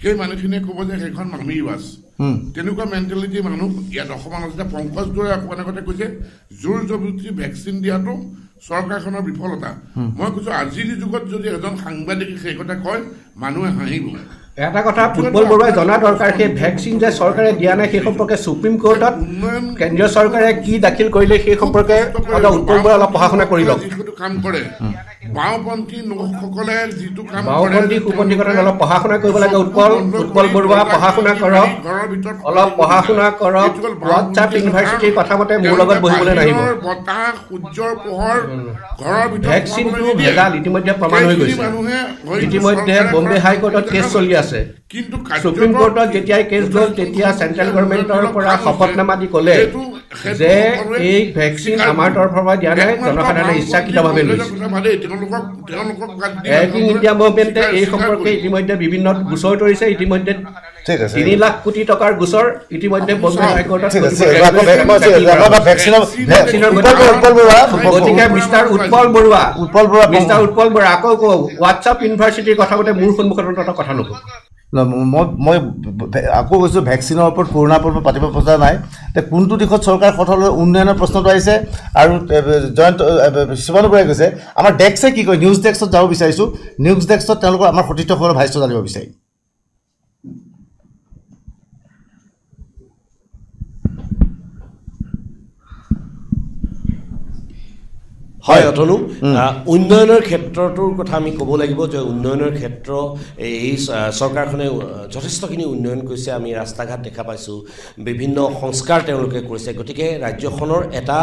সেই মানুহখিনিয়ে ক'ব যে সেইখন মামীৰ বাছ তেনেকুৱা মেণ্টেলিটি মানুহ ইয়াত অসমৰ মাজতে পংকজ দৰে অকণমান আগতে কৈছে জোৰ জবৰদস্তি ভেকচিন দিয়াটো চৰকাৰখনৰ বিফলতা মই কৈছোঁ আজিৰ যুগত যদি এজন সাংবাদিকে সেই কথা কয় মানুহে হাঁহিব এটা কথা উৎপল বৰুৱাই জনা দৰকাৰ সেই ভেকচিন যে চৰকাৰে দিয়া নাই সেই সম্পৰ্কে সুপ্ৰিম কোৰ্টত কেন্দ্ৰীয় চৰকাৰে কি দাখিল কৰিলে সেই সম্পৰ্কে উৎপল বৰুৱাই অলপ পঢ়া শুনা কৰি লওক যিটো কাম কৰে বাওঁপন্থী লোকসকলে যিটো কাম বাওঁপন্থী সুপন্থী কথা অলপ পঢ়া শুনা কৰিব লাগে উৎপল বৰুৱা পঢ়া শুনা কৰক অলপ পঢ়া শুনা কৰক হোৱাটছআপ ইউনিভাৰ্চিটিৰ কথা মতে মোৰ লগত বহিবলৈ নাহিব বতাহ সূৰ্যৰ পোহৰ ঘৰৰ ভিতৰত ভেকচিনটো ভেজাল ইতিমধ্যে প্ৰমাণ হৈ গৈছে ইতিমধ্যে বম্বে হাইকোৰ্টত কেছ চলি আছে কিন্তু সুপ্ৰিম কোৰ্টত যেতিয়াই কেছ গ'ল তেতিয়া চেণ্ট্ৰেল গভৰ্ণমেণ্টৰ পৰা শপতনামা দি ক'লে যে এই ভেকচিন আমাৰ তৰফৰ পৰা দিয়া নাই জনসাধাৰণে ইচ্ছাকৃতভাৱে লৈছে মেক ইন ইণ্ডিয়া মুভমেণ্টে এই সম্পৰ্কে ইতিমধ্যে বিভিন্ন গোচৰ তৰিছে ইতিমধ্যে 3 লাখ কোটি টকাৰ গোচৰ ইতিমধ্যে বম্বে হাইকোৰ্টত গতিকে মিষ্টাৰ উৎপল বৰুৱা আকৌ হোৱাটছআপ ইউনিভাৰ্চিটিৰ কথা মতে মোৰ সন্মুখত কথা নক'ব মই আকৌ কৈছোঁ ভেকচিনৰ ওপৰত কৰোণাৰ ওপৰত পাতিব পৰা নাই কোনটো দিশত চৰকাৰ সফল উন্নয়নৰ প্ৰশ্নটো আহিছে আৰু জয়ন্ত শিৱানু বৰাই কৈছে আমাৰ ডেস্কে কি কয় নিউজ ডেস্কত যাব বিচাৰিছোঁ নিউজ ডেস্কত তেওঁলোকৰ আমাৰ সতীৰ্থসকলৰ ভাষ্য জানিব বিচাৰিম হয় অতনু উন্নয়নৰ ক্ষেত্ৰটোৰ কথা আমি ক'ব লাগিব যে উন্নয়নৰ ক্ষেত্ৰ এই চৰকাৰখনে যথেষ্টখিনি উন্নয়ন কৰিছে আমি ৰাস্তা ঘাট দেখা পাইছোঁ বিভিন্ন সংস্কাৰ তেওঁলোকে কৰিছে গতিকে ৰাজ্যখনৰ এটা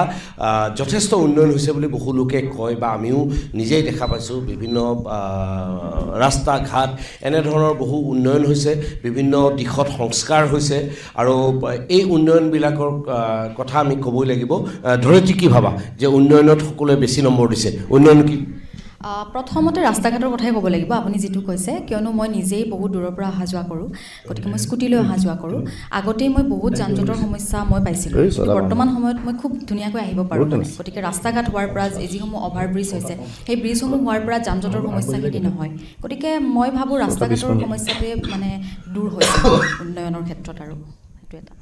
যথেষ্ট উন্নয়ন হৈছে বুলি বহু লোকে কয় বা আমিও নিজেই দেখা পাইছোঁ বিভিন্ন ৰাস্তা ঘাট এনেধৰণৰ বহু উন্নয়ন হৈছে বিভিন্ন দিশত সংস্কাৰ হৈছে আৰু এই উন্নয়নবিলাকৰ কথা আমি ক'বই লাগিব ধৰিত্ৰী কি ভাবা যে উন্নয়নত সকলোৱে বেছি নম্বৰ দিছে উন্নয়ন কি প্ৰথমতে ৰাস্তা ঘাটৰ কথাই ক'ব লাগিব আপুনি যিটো কৈছে কিয়নো মই নিজেই বহুত দূৰৰ পৰা অহা যোৱা কৰোঁ গতিকে মই স্কুটিলৈ অহা যোৱা কৰোঁ আগতেই মই বহুত যান জঁটৰ সমস্যা মই পাইছিলোঁ বৰ্তমান সময়ত মই খুব ধুনীয়াকৈ আহিব পাৰোঁ গতিকে ৰাস্তা ঘাট হোৱাৰ পৰা যিসমূহ অভাৰব্ৰিজ হৈছে সেই ব্ৰিজসমূহ হোৱাৰ পৰা যান জঁটৰ সমস্যাখিনি নহয় গতিকে মই ভাবোঁ ৰাস্তা ঘাটৰ সমস্যাটোৱে মানে দূৰ হৈছে উন্নয়নৰ ক্ষেত্ৰত আৰু সেইটো এটা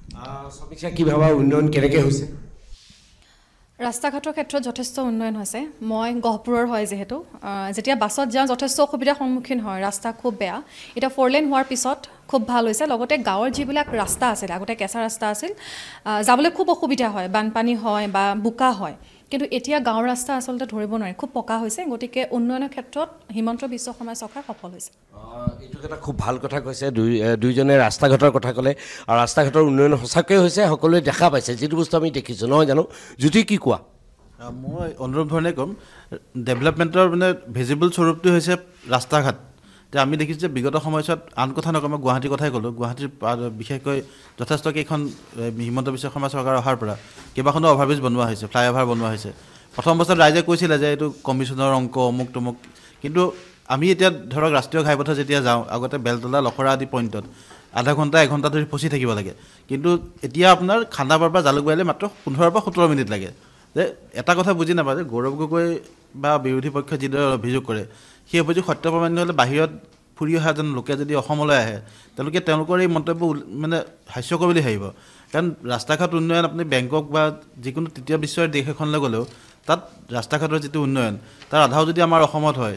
সমীক্ষা কি ভাবা উন্নয়ন কেনেকৈ হৈছে ৰাস্তা ঘাটৰ ক্ষেত্ৰত যথেষ্ট উন্নয়ন হৈছে মই গহপুৰৰ হয় যিহেতু যেতিয়া বাছত যাওঁ যথেষ্ট অসুবিধাৰ সন্মুখীন হয় ৰাস্তা খুব বেয়া এতিয়া 4 লেন হোৱাৰ পিছত খুব ভাল হৈছে লগতে গাঁৱৰ যিবিলাক ৰাস্তা আছিল আগতে কেঁচা ৰাস্তা আছিল যাবলৈ খুব অসুবিধা হয় বানপানী হয় বা বোকা হয় কিন্তু এতিয়া গাঁৱৰ ৰাস্তা আচলতে ধৰিব নোৱাৰে খুব পকা হৈছে গতিকে উন্নয়নৰ ক্ষেত্ৰত হিমন্ত বিশ্ব শৰ্মা চৰকাৰ সফল হৈছে এইটো এটা খুব ভাল কথা কৈছে দুইজনে ৰাস্তা ঘাটৰ কথা ক'লে আৰু ৰাস্তা ঘাটৰ উন্নয়ন সঁচাকৈ হৈছে সকলোৱে দেখা পাইছে যিটো বস্তু আমি দেখিছোঁ নহয় জানো জ্যোতি কি কোৱা মই অনুৰূপ ধৰণে ক'ম ডেভেলপমেণ্টৰ মানে ভিজিবল স্বৰূপটো হৈছে ৰাস্তা ঘাট যে আমি দেখিছোঁ যে বিগত সময়ছোৱাত আন কথা নকওঁ মই গুৱাহাটীৰ কথাই ক'লোঁ গুৱাহাটীৰ বিশেষকৈ যথেষ্ট কেইখন হিমন্ত বিশ্ব শৰ্মা চৰকাৰ অহাৰ পৰা কেইবাখনো অভাৰব্ৰিজ বনোৱা হৈছে ফ্লাইঅভাৰ বনোৱা হৈছে প্ৰথম অৱস্থাত ৰাইজে কৈছিলে যে এইটো কমিশ্যনৰ অংক অমুক তমুক কিন্তু আমি এতিয়া ধৰক ৰাষ্ট্ৰীয় ঘাইপথত যেতিয়া যাওঁ আগতে বেলতলা লখৰা আদি পইণ্টত আধা ঘণ্টা এঘণ্টা ধৰি ফচি থাকিব লাগে কিন্তু এতিয়া আপোনাৰ খানাপাৰাৰ পৰা জালুকবাৰীলৈ মাত্ৰ 15 পৰা 17 মিনিট লাগে যে এটা কথা বুজি নাপায় যে গৌৰৱ গগৈ বা বিৰোধী পক্ষই যিদৰে অভিযোগ কৰে সেই অভিযোগ সত্য প্ৰমাণিত হ'লে বাহিৰত ফুৰি অহা এজন লোকে যদি অসমলৈ আহে তেওঁলোকৰ এই মন্তব্য মানে হাস্যকৰ বুলি ভাবিব কাৰণ ৰাস্তা ঘাট উন্নয়ন আপুনি বেংকক বা যিকোনো তৃতীয় বিশ্বৰ দেশ এখনলৈ গ'লেও তাত ৰাস্তা ঘাটৰ যিটো উন্নয়ন তাৰ আধাও যদি আমাৰ অসমত হয়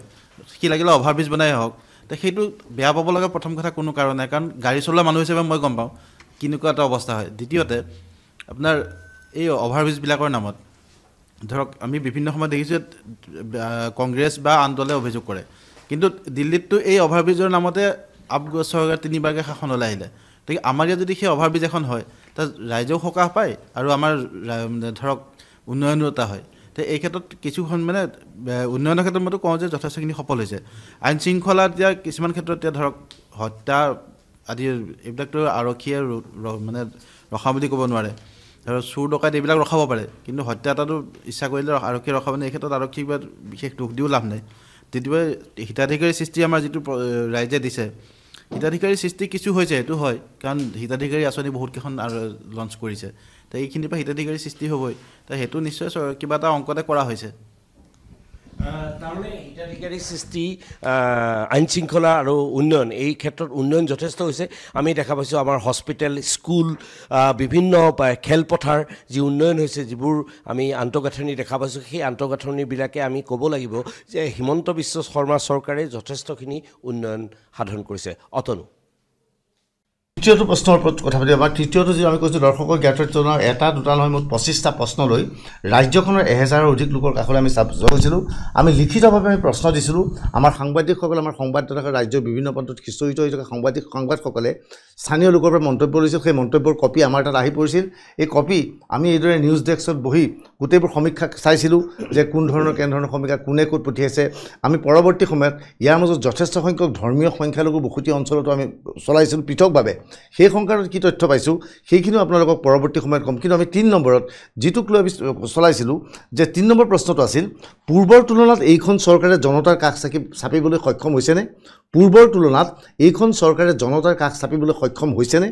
সি লাগিলে অভাৰব্ৰিজ বনাই হওক তো সেইটো বেয়া পাব লগা প্ৰথম কথা কোনো কাৰণ নাই কাৰণ গাড়ী চলোৱা মানুহ হিচাপে মই গম পাওঁ কেনেকুৱা এটা অৱস্থা হয় দ্বিতীয়তে আপোনাৰ এই অভাৰব্ৰিজবিলাকৰ নামত ধৰক আমি বিভিন্ন সময়ত দেখিছোঁ কংগ্ৰেছ বা আন দলে অভিযোগ কৰে কিন্তু দিল্লীততো এই অভাৰব্ৰিজৰ নামতে আপ চৰকাৰ 3বাৰকৈ শাসনলৈ আহিলে গতিকে আমাৰ ইয়াত যদি সেই অভাৰব্ৰিজ এখন হয় তাত ৰাইজেও সকাহ পায় আৰু আমাৰ ধৰক উন্নয়নতা হয় তো এই ক্ষেত্ৰত কিছুখন মানে উন্নয়নৰ ক্ষেত্ৰত মইতো কওঁ যে যথেষ্টখিনি সফল হৈছে আইন শৃংখলা এতিয়া কিছুমান ক্ষেত্ৰত এতিয়া ধৰক হত্যা আদি এইবিলাকতো আৰক্ষীয়ে মানে ৰখা বুলি ক'ব নোৱাৰে আৰু চুৰ ডকাইত এইবিলাক ৰখাব পাৰে কিন্তু হত্যা এটাতো ইচ্ছা কৰিলে আৰক্ষীয়ে ৰখাব নাই এই ক্ষেত্ৰত আৰক্ষীক বিশেষ দুখ দিও লাভ নাই তেতিয়া হিতাধিকাৰী সৃষ্টি আমাৰ যিটো ৰাইজে দিছে হিতাধিকাৰী সৃষ্টি কিছু হৈছে সেইটো হয় কাৰণ হিতাধিকাৰী আঁচনি বহুতকেইখন লঞ্চ কৰিছে তো এইখিনিৰ পৰা হিতাধিকাৰী সৃষ্টি হ'বই তো সেইটো নিশ্চয় কিবা এটা অংকতে কৰা হৈছে তাৰমানে হিতাধিকাৰী সৃষ্টি আইন শৃংখলা আৰু উন্নয়ন এই ক্ষেত্ৰত উন্নয়ন যথেষ্ট হৈছে আমি দেখা পাইছোঁ আমাৰ হস্পিটেল স্কুল বিভিন্ন খেলপথাৰ যি উন্নয়ন হৈছে যিবোৰ আমি আন্তঃগাঁথনি দেখা পাইছোঁ সেই আন্তঃগাঁথনিবিলাকে আমি ক'ব লাগিব যে হিমন্ত বিশ্ব শৰ্মা চৰকাৰে যথেষ্টখিনি উন্নয়ন সাধন কৰিছে অতনু তৃতীয়টো প্ৰশ্নৰ ওপৰত কথা পাতি আমাৰ তৃতীয়টো যি আমি কৈছোঁ দৰ্শকৰ জ্ঞাতজনৰ এটা দুটা নহয় মুঠ 25টা প্ৰশ্ন লৈ ৰাজ্যখনৰ 1000ৰ অধিক লোকৰ কাষলৈ আমি গৈছিলোঁ আমি লিখিতভাৱে আমি প্ৰশ্ন দিছিলোঁ আমাৰ সাংবাদিকসকলে আমাৰ সংবাদদাতা ৰাজ্যৰ বিভিন্ন প্ৰান্তত খিচৰিত হৈ থকা সংবাদসকলে স্থানীয় লোকৰ পৰা মন্তব্য লৈছিল সেই মন্তব্যৰ কপি আমাৰ তাত আহি পৰিছিল এই কপি আমি এইদৰে নিউজ ডেস্কত বহি গোটেইবোৰ সমীক্ষা চাইছিলোঁ যে কোন ধৰণৰ কেনেধৰণৰ সমীক্ষা কোনে ক'ত পঠিয়াইছে আমি পৰৱৰ্তী সময়ত ইয়াৰ মাজত যথেষ্ট সংখ্যক ধৰ্মীয় সংখ্যালঘু বসতি অঞ্চলতো আমি চলাইছিলোঁ পৃথকভাৱে সেই সংক্ৰান্তত কি তথ্য পাইছোঁ সেইখিনিও আপোনালোকক পৰৱৰ্তী সময়ত ক'ম কিন্তু আমি 3 নম্বৰত যিটোক লৈ চলাইছিলোঁ যে 3 নম্বৰ প্ৰশ্নটো আছিল পূৰ্বৰ তুলনাত এইখন চৰকাৰে জনতাৰ কাষ চাপিবলৈ সক্ষম হৈছেনে পূৰ্বৰ তুলনাত এইখন চৰকাৰে জনতাৰ কাষ চাপিবলৈ সক্ষম হৈছেনে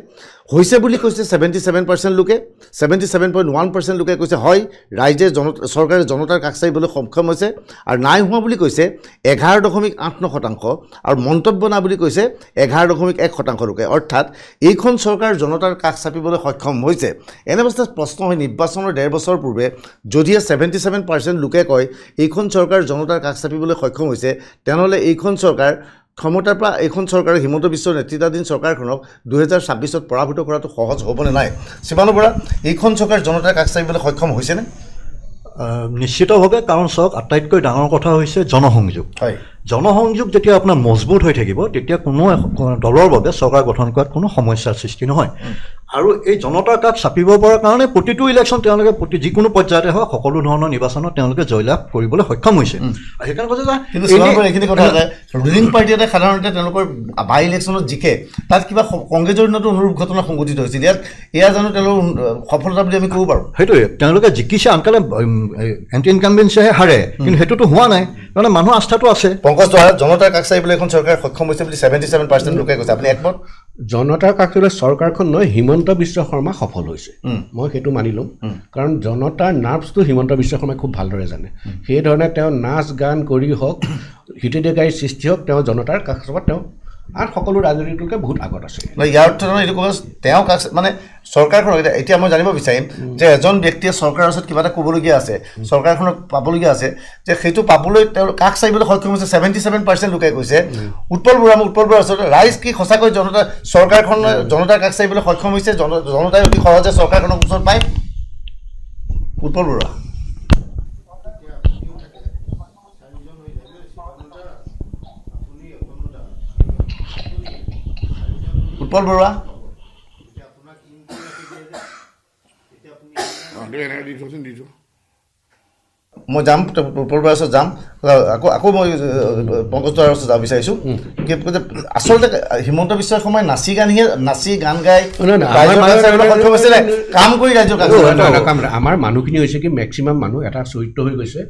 হৈছে বুলি কৈছে 77% লোকে 77.1% লোকে কৈছে হয় ৰাইজে চৰকাৰে জনতাৰ কাষ চাপিবলৈ সক্ষম হৈছে আৰু নাই হোৱা বুলি কৈছে 11.89% আৰু মন্তব্য না বুলি কৈছে 11.1% লোকে অৰ্থাৎ এইখন চৰকাৰ জনতাৰ কাষ চাপিবলৈ সক্ষম হৈছে এনে অৱস্থাত প্ৰশ্ন হয় নিৰ্বাচনৰ 1.5 বছৰ পূৰ্বে যদিহে 77% লোকে কয় এইখন চৰকাৰ জনতাৰ কাষ চাপিবলৈ সক্ষম হৈছে তেনেহ'লে এইখন চৰকাৰ ক্ষমতাৰ পৰা এইখন চৰকাৰে হিমন্ত বিশ্বৰ নেতৃত্বাধীন চৰকাৰখনক 2026ত পৰাভূত কৰাটো সহজ হ'বনে নাই শিৱানু বৰা এইখন চৰকাৰ জনতাৰ কাষ চাপিবলৈ সক্ষম হৈছেনে নিশ্চিতভাৱে কাৰণ চাওক আটাইতকৈ ডাঙৰ কথা হৈছে জনসংযোগ হয় জনসংযোগ যেতিয়া আপোনাৰ মজবুত হৈ থাকিব তেতিয়া কোনো দলৰ বাবে চৰকাৰ গঠন কৰাত কোনো সমস্যাৰ সৃষ্টি নহয় আৰু এই জনতাৰ কাষ চাপিব পৰাৰ কাৰণে প্ৰতিটো ইলেকশ্যন তেওঁলোকে যিকোনো পৰ্যায়তে হওক সকলো ধৰণৰ নিৰ্বাচনত তেওঁলোকে জয়লাভ কৰিবলৈ সক্ষম হৈছে সেইকাৰণে কৈছে যে কিন্তু এইখিনি কথা ৰুলিং পাৰ্টি এটা সাধাৰণতে তেওঁলোকৰ বাই ইলেকশ্যনত জিকে তাত কিবা কংগ্ৰেছৰ দিনতো অনুৰূপ ঘটনা সংঘটিত হৈছিল এয়া জানো তেওঁলোকৰ সফলতা বুলি আমি ক'ব পাৰোঁ সেইটোৱে তেওঁলোকে জিকিছে আনকালে এণ্টি ইনকাম্বেঞ্চিহে হাৰে কিন্তু সেইটোতো হোৱা নাই মানে মানুহৰ আস্থাটো আছে পংকজ দৰা জনতাৰ কাষ চাপিবলৈ এখন চৰকাৰ সক্ষম হৈছে বুলি 77% লোকে কৈছে আপুনি একমত জনতাৰ কাষ চাপিবলৈ চৰকাৰখন নহয় হিমন্ত বিশ্ব শৰ্মা সফল হৈছে মই সেইটো মানি ল'ম কাৰণ জনতাৰ নাৰ্ভছটো হিমন্ত বিশ্ব শৰ্মাই খুব ভালদৰে জানে সেইধৰণে তেওঁ নাচ গান কৰি হওক হিতাধিকাৰী সৃষ্টি হওক তেওঁ জনতাৰ কাষ চাপত তেওঁ আৰু সকলো ৰাজনৈতিক লোকে বহুত আগত আছে ইয়াৰ অৰ্থ এইটো ক'ব তেওঁ কাষ মানে চৰকাৰখনক এতিয়া মই জানিব বিচাৰিম যে এজন ব্যক্তিয়ে চৰকাৰৰ ওচৰত কিবা এটা ক'বলগীয়া আছে চৰকাৰখনক পাবলগীয়া আছে যে সেইটো পাবলৈ তেওঁ কাষ চাপিবলৈ সক্ষম হৈছে 77% লোকে কৈছে উৎপল বৰুৱা আচলতে ৰাইজ কি সঁচাকৈ চৰকাৰখন জনতাৰ কাষ চাপিবলৈ সক্ষম হৈছে জনতাই অতি সহজে চৰকাৰখনক ওচৰত পায় উৎপল বৰুৱা উৎপল বৰুৱা মই যাম উৎপল বৰুৱাৰ ওচৰত যাম আকৌ মই পংকজ দৰাৰ ওচৰত যাব বিচাৰিছোঁ আচলতে হিমন্ত বিশ্ব শৰ্মাই নাচি গান গাই কাম কৰি ৰাজ্যৰ আমাৰ মানুহখিনি হৈছে কি মেক্সিমাম মানুহ এটা চৰিত্ৰ হৈ গৈছে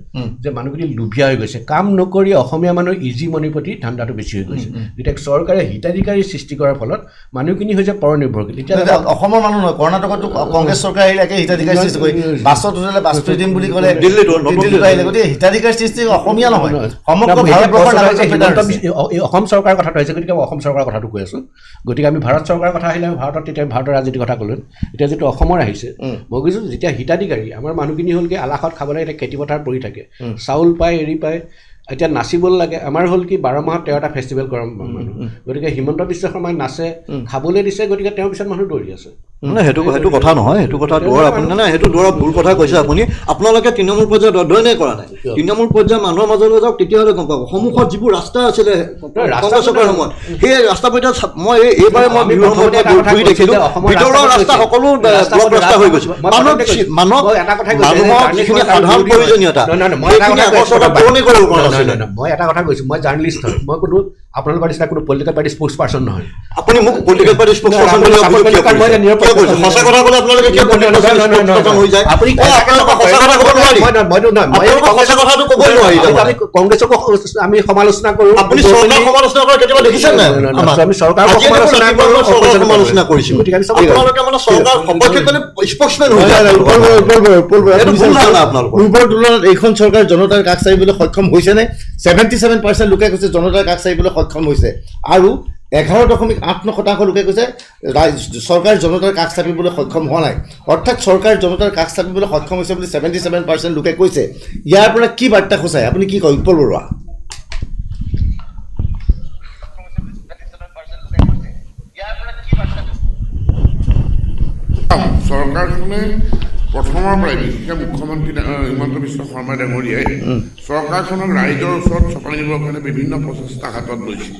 যে মানুহখিনি লোভীয়া হৈ গৈছে কাম নকৰি অসমীয়া মানুহৰ ইজি মানিৰ প্ৰতি ধান্দাটো বেছি হৈ গৈছে এতিয়া চৰকাৰে হিতাধিকাৰী সৃষ্টি কৰাৰ ফলত মানুহখিনি হৈছে পৰনিৰ্ভৰশীল এতিয়া অসমৰ মানুহ নহয় কৰ্ণাটকতো কংগ্ৰেছ চৰকাৰ আহিলে একে হিতাধিকাৰী সৃষ্টি কৰি বাছত উঠালে বাছ ফ্ৰী দিম বুলি ক'লে আহিলে গতিকে হিতাধিকাৰী সৃষ্টি অসমীয়া নহয় অসম চৰকাৰৰ কথাটো আহিছে গতিকে অসম চৰকাৰৰ কথাটো কৈ আছোঁ গতিকে আমি ভাৰত চৰকাৰৰ কথা আহিলে ভাৰতত তেতিয়া ভাৰতৰ ৰাজনীতিৰ কথা ক'লোঁ এতিয়া যিটো অসমৰ আহিছে মই কৈছোঁ যেতিয়া হিতাধিকাৰী আমাৰ মানুহখিনি হ'ল কি আলাসত খাবলৈ এতিয়া খেতি পথাৰ পৰি থাকে চাউল পায় এৰি পায় এতিয়া নাচিবলৈ লাগে আমাৰ হ'ল কি 12 মাহত 13টা ফেষ্টিভেল কৰা মানুহ গতিকে হিমন্ত বিশ্ব শৰ্মাই নাচে খাবলৈ দিছে গতিকে তেওঁৰ পিছত মানুহ দৌৰি আছে মানে সেইটো কথা নহয়, সেইটো কথা দৌৰ আপুনি মানে সেইটো দৌৰ ভুল কথা কৈছে আপুনি। আপোনালোকে তৃণমূল পৰ্যায়ত অধ্যয়নেই কৰা নাই। তৃণমূল পৰ্যায়ৰ মানুহৰ মাজলৈ যাওক, তেতিয়াহ'লে গম পাব সন্মুখত যিবোৰ ৰাস্তা আছিলে কংগ্ৰেছ চৰকাৰৰ সময়ত, সেই ৰাস্তা পৰ্যায়ত মই এইবাৰে মই বিহুৰ সময়ত ঘূৰি দেখিলোঁ, ভিতৰৰ ৰাস্তা সকলো ব্লক ৰাস্তা হৈ গৈছে। মানুহৰ যিখিনি সাধাৰণ প্ৰয়োজনীয়তা সেইখিনি আগৰ চৰকাৰ পূৰণি কৰিব পৰা নাছিলে। মই এটা কথা কৈছোঁ, মই জাৰ্ণালিষ্ট হয়, মই কোনো আপোনালোকৰ নিচিনা কোনো পলিটিকেল পাৰ্টি স্প'ক্স পাৰ্চন নহয়। আপুনি মোক পলিটিকেল পাৰ্টি স্প'ক্স পাৰ্চন বুলি সঁচা কথা ক'লে আপোনালোকে কিয় হৈ যায়? আপুনি কংগ্ৰেছকো আমি সমালোচনা কৰোঁ, আপুনি চৰকাৰ সমালোচনা কৰা কেতিয়াবা দেখিছে নাই? আমি চৰকাৰ সমালোচনা কৰিছোঁ, গতিকে আপোনালোকে মানে চৰকাৰ সপক্ষে স্প'ক্সমেন হৈ যায়। পূৰ্বৰ তুলনাত এইখন চৰকাৰ জনতাৰ কাষ চাপিবলৈ সক্ষম হৈছেনে? 77% লোকে কৈছে জনতাৰ কাষ চাপিবলৈ সক্ষম হৈছে, আৰু 11.89% লোকে কৈছে চৰকাৰ জনতাৰ কাষ চাপিবলৈ সক্ষম হোৱা নাই। অৰ্থাৎ চৰকাৰ জনতাৰ কাষ চাপিবলৈ সক্ষম হৈছে বুলি 77% লোকে কৈছে। ইয়াৰ পৰা কি বাৰ্তা সূচায়, আপুনি কি কয় উৎপল বৰুৱা? চৰকাৰখনে প্ৰথমৰ পৰাই বিশেষকৈ মুখ্যমন্ত্ৰী হিমন্ত বিশ্ব শৰ্মা ডাঙৰীয়াই চৰকাৰখনক ৰাইজৰ ওচৰত চপাই নিবৰ কাৰণে বিভিন্ন প্ৰচেষ্টা হাতত লৈছে।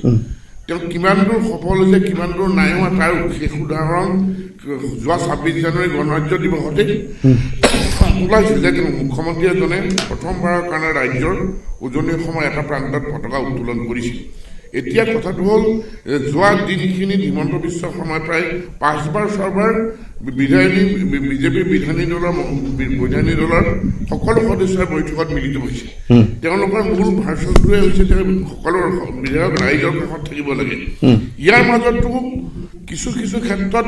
তেওঁ কিমান দূৰ সফল হৈছে, কিমান দূৰ নাই হোৱা, তাৰ বিশেষ উদাহৰণ যোৱা 26 জানুৱাৰী গণৰাজ্য দিৱসতে ওলাইছিল যে মুখ্যমন্ত্ৰী এজনে প্ৰথমবাৰৰ কাৰণে ৰাজ্যৰ উজনিৰ সময় এটা প্ৰান্তত পতাকা উত্তোলন কৰিছিল। এতিয়া কথাটো হ'ল যোৱা দিনখিনিত হিমন্ত বিশ্ব শৰ্মাই প্ৰায় 5বাৰ 6বাৰ বিজেপিৰ বিধায়িনী দলৰ সকলো সদস্যৰ বৈঠকত মিলিত হৈছে। তেওঁলোকৰ মূল ভাৰ্চনটোৱে হৈছে যে সকলো বিধায়ক ৰাইজৰ কাষত থাকিব লাগে। ইয়াৰ মাজতো কিছু ক্ষেত্ৰত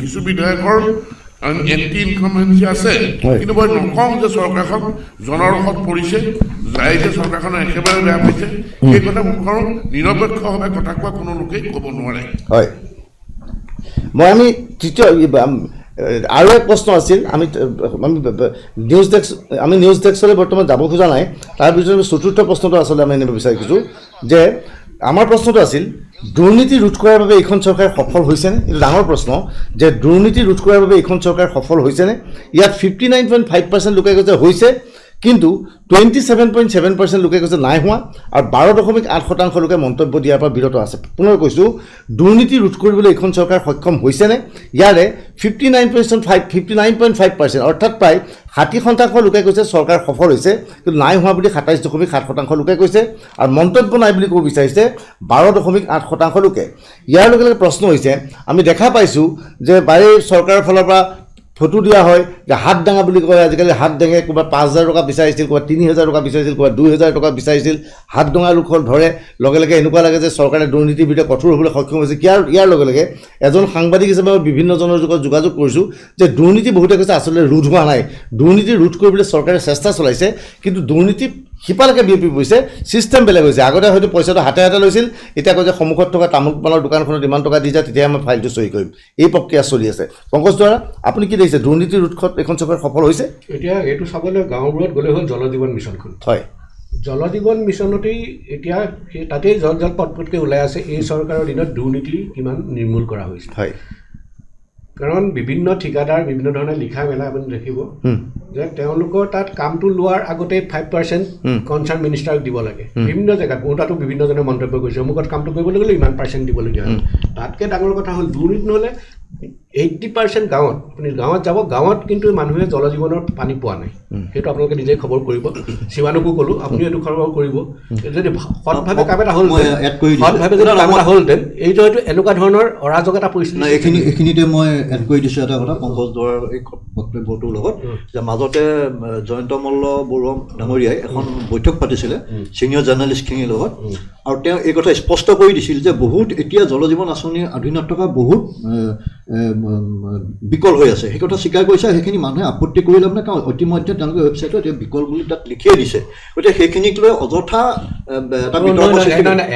কিছু বিধায়কৰ এণ্টি ইনকামেঞ্চি আছে, কিন্তু মই নকওঁ যে চৰকাৰখন জনৰসত পৰিছে, ৰাইজে চৰকাৰখনৰ একেবাৰে বেয়া পাইছে। সেই কথা মুখৰ নিৰপেক্ষভাৱে কথা কোৱা কোনো লোকেই ক'ব নোৱাৰে। হয়, আমি তৃতীয় আৰু এক প্ৰশ্ন আছিল, আমি নিউজ ডেস্কলৈ বৰ্তমান যাব খোজা নাই, তাৰ ভিতৰত আমি চতুৰ্থ প্ৰশ্নটো আচলতে আমি আনিব বিচাৰিছোঁ যে আমাৰ প্ৰশ্নটো আছিল দুৰ্নীতি ৰোধ কৰাৰ বাবে এইখন চৰকাৰ সফল হৈছেনে? এইটো ডাঙৰ প্ৰশ্ন যে দুৰ্নীতি ৰোধ কৰাৰ বাবে এইখন চৰকাৰ সফল হৈছেনে? ইয়াত 59.5% লোকে কৈছে হৈছে, কিন্তু 27.7% লোকে কৈছে নাই হোৱা, আৰু 12.8% লোকে মন্তব্য দিয়াৰ পৰা বিৰত আছে। পুনৰ কৈছোঁ, দুৰ্নীতি ৰোধ কৰিবলৈ এইখন চৰকাৰ সক্ষম হৈছেনে? ইয়াৰে 59.5% অৰ্থাৎ প্ৰায় 60% লোকে কৈছে চৰকাৰ সফল হৈছে, কিন্তু নাই হোৱা বুলি 27.7% লোকে কৈছে, আৰু মন্তব্য নাই বুলি ক'ব বিচাৰিছে 12.8% লোকে। ইয়াৰ লগে লগে প্ৰশ্ন হৈছে, আমি দেখা পাইছোঁ যে বাৰে চৰকাৰৰ ফালৰ পৰা ফটো দিয়া হয় যে হাত দাঙা বুলি কয়, আজিকালি হাত দাঙে, ক'ৰবাত 5,000 টকা বিচাৰিছিল, ক'ৰবাত 3,000 টকা বিচাৰিছিল, ক'ৰবাত 2,000 টকা বিচাৰিছিল। হাত দঙা লোকসকল ধৰে, লগে লগে এনেকুৱা লাগে যে চৰকাৰে দুৰ্নীতিৰ বিৰুদ্ধে কঠোৰ হ'বলৈ সক্ষম হৈছে। ইয়াৰ লগে লগে এজন সাংবাদিক হিচাপে বিভিন্নজনৰ লগত যোগাযোগ কৰিছোঁ যে দুৰ্নীতি বহুতে কৈছে আচলতে ৰোধ হোৱা নাই, দুৰ্নীতি ৰোধ কৰিবলৈ চৰকাৰে চেষ্টা চলাইছে, কিন্তু দুৰ্নীতি সিপালৈকে বিয়পি পৰিছে, ছিষ্টেম বেলেগ হৈছে। আগতে হয়তো পইচাটো হাতে হাতে লৈছিল, এতিয়া কৈছে সন্মুখত থকা তামোল পাণৰ দোকানখনত ইমান টকা দি যায়, তেতিয়াই মই ফাইলটো চহী কৰিম। এই প্ৰক্ৰিয়া চলি আছে। পংকজ দুৱাৰা, আপুনি কি দেখিছে, দুৰ্নীতি ৰোধত এইখন চৰকাৰ সফল হৈছে? এতিয়া এইটো চাবলৈ গাঁওবোৰত গ'লে হ'ল জল জীৱন মিছনখন। হয়, জল জীৱন মিছনতেই এতিয়া তাতেই জল পটপটকৈ ওলাই আছে এই চৰকাৰৰ দিনত দুৰ্নীতি কিমান নিৰ্মূল কৰা হৈছে। হয়, কাৰণ বিভিন্ন ঠিকাদাৰ বিভিন্ন ধৰণে লিখা মেলা আপুনি দেখিব যে তেওঁলোকৰ তাত কামটো লোৱাৰ আগতে 5% কনচাৰ্ণ মিনিষ্টাৰক দিব লাগে। বিভিন্ন জেগাত মোৰ তাতো বিভিন্নজনে মন্তব্য কৰিছে, অমুকত কামটো কৰিবলৈ গ'লে ইমান % দিবলগীয়া হয়। তাতকৈ ডাঙৰ কথা হ'ল দুৰ্নীতি নহ'লে 80% গাঁৱত, আপুনি গাঁৱত যাব, গাঁৱত কিন্তু মানুহে জল জীৱনৰ পানী পোৱা নাই। সেইটো আপোনালোকে নিজেই খবৰ কৰিব। শিৱানকো ক'লোঁ, আপুনি এইটো খবৰ কৰিব। যদি সৎভাৱে কাম এটা হ'লহেঁতেন এইটো হয়তো এনেকুৱা ধৰণৰ অৰাজকতা পৰিস্থিতি। এইখিনিতে মই এড কৰি দিছোঁ এটা কথা পংকজ দুৱাৰৰ এই বক্তব্যটোৰ লগত, যে মাজতে জয়ন্ত মল্ল বৰুৱা ডাঙৰীয়াই এখন বৈঠক পাতিছিলে ছিনিয়ৰ জাৰ্ণালিষ্টখিনিৰ লগত, আৰু তেওঁ এই কথা স্পষ্ট কৰি দিছিল যে বহুত এতিয়া জল জীৱন আঁচনিৰ অধীনত থকা বহুত বিকল হৈ আছে। সেই কথা স্বীকাৰ কৰিছে, সেইখিনি মানুহে আপত্তি কৰিলে মানে, কাৰণ ইতিমধ্যে তেওঁলোকে ৱেবছাইটত এতিয়া বিকল বুলি তাত লিখিয়ে দিছে। গতিকে সেইখিনিক লৈ অযথা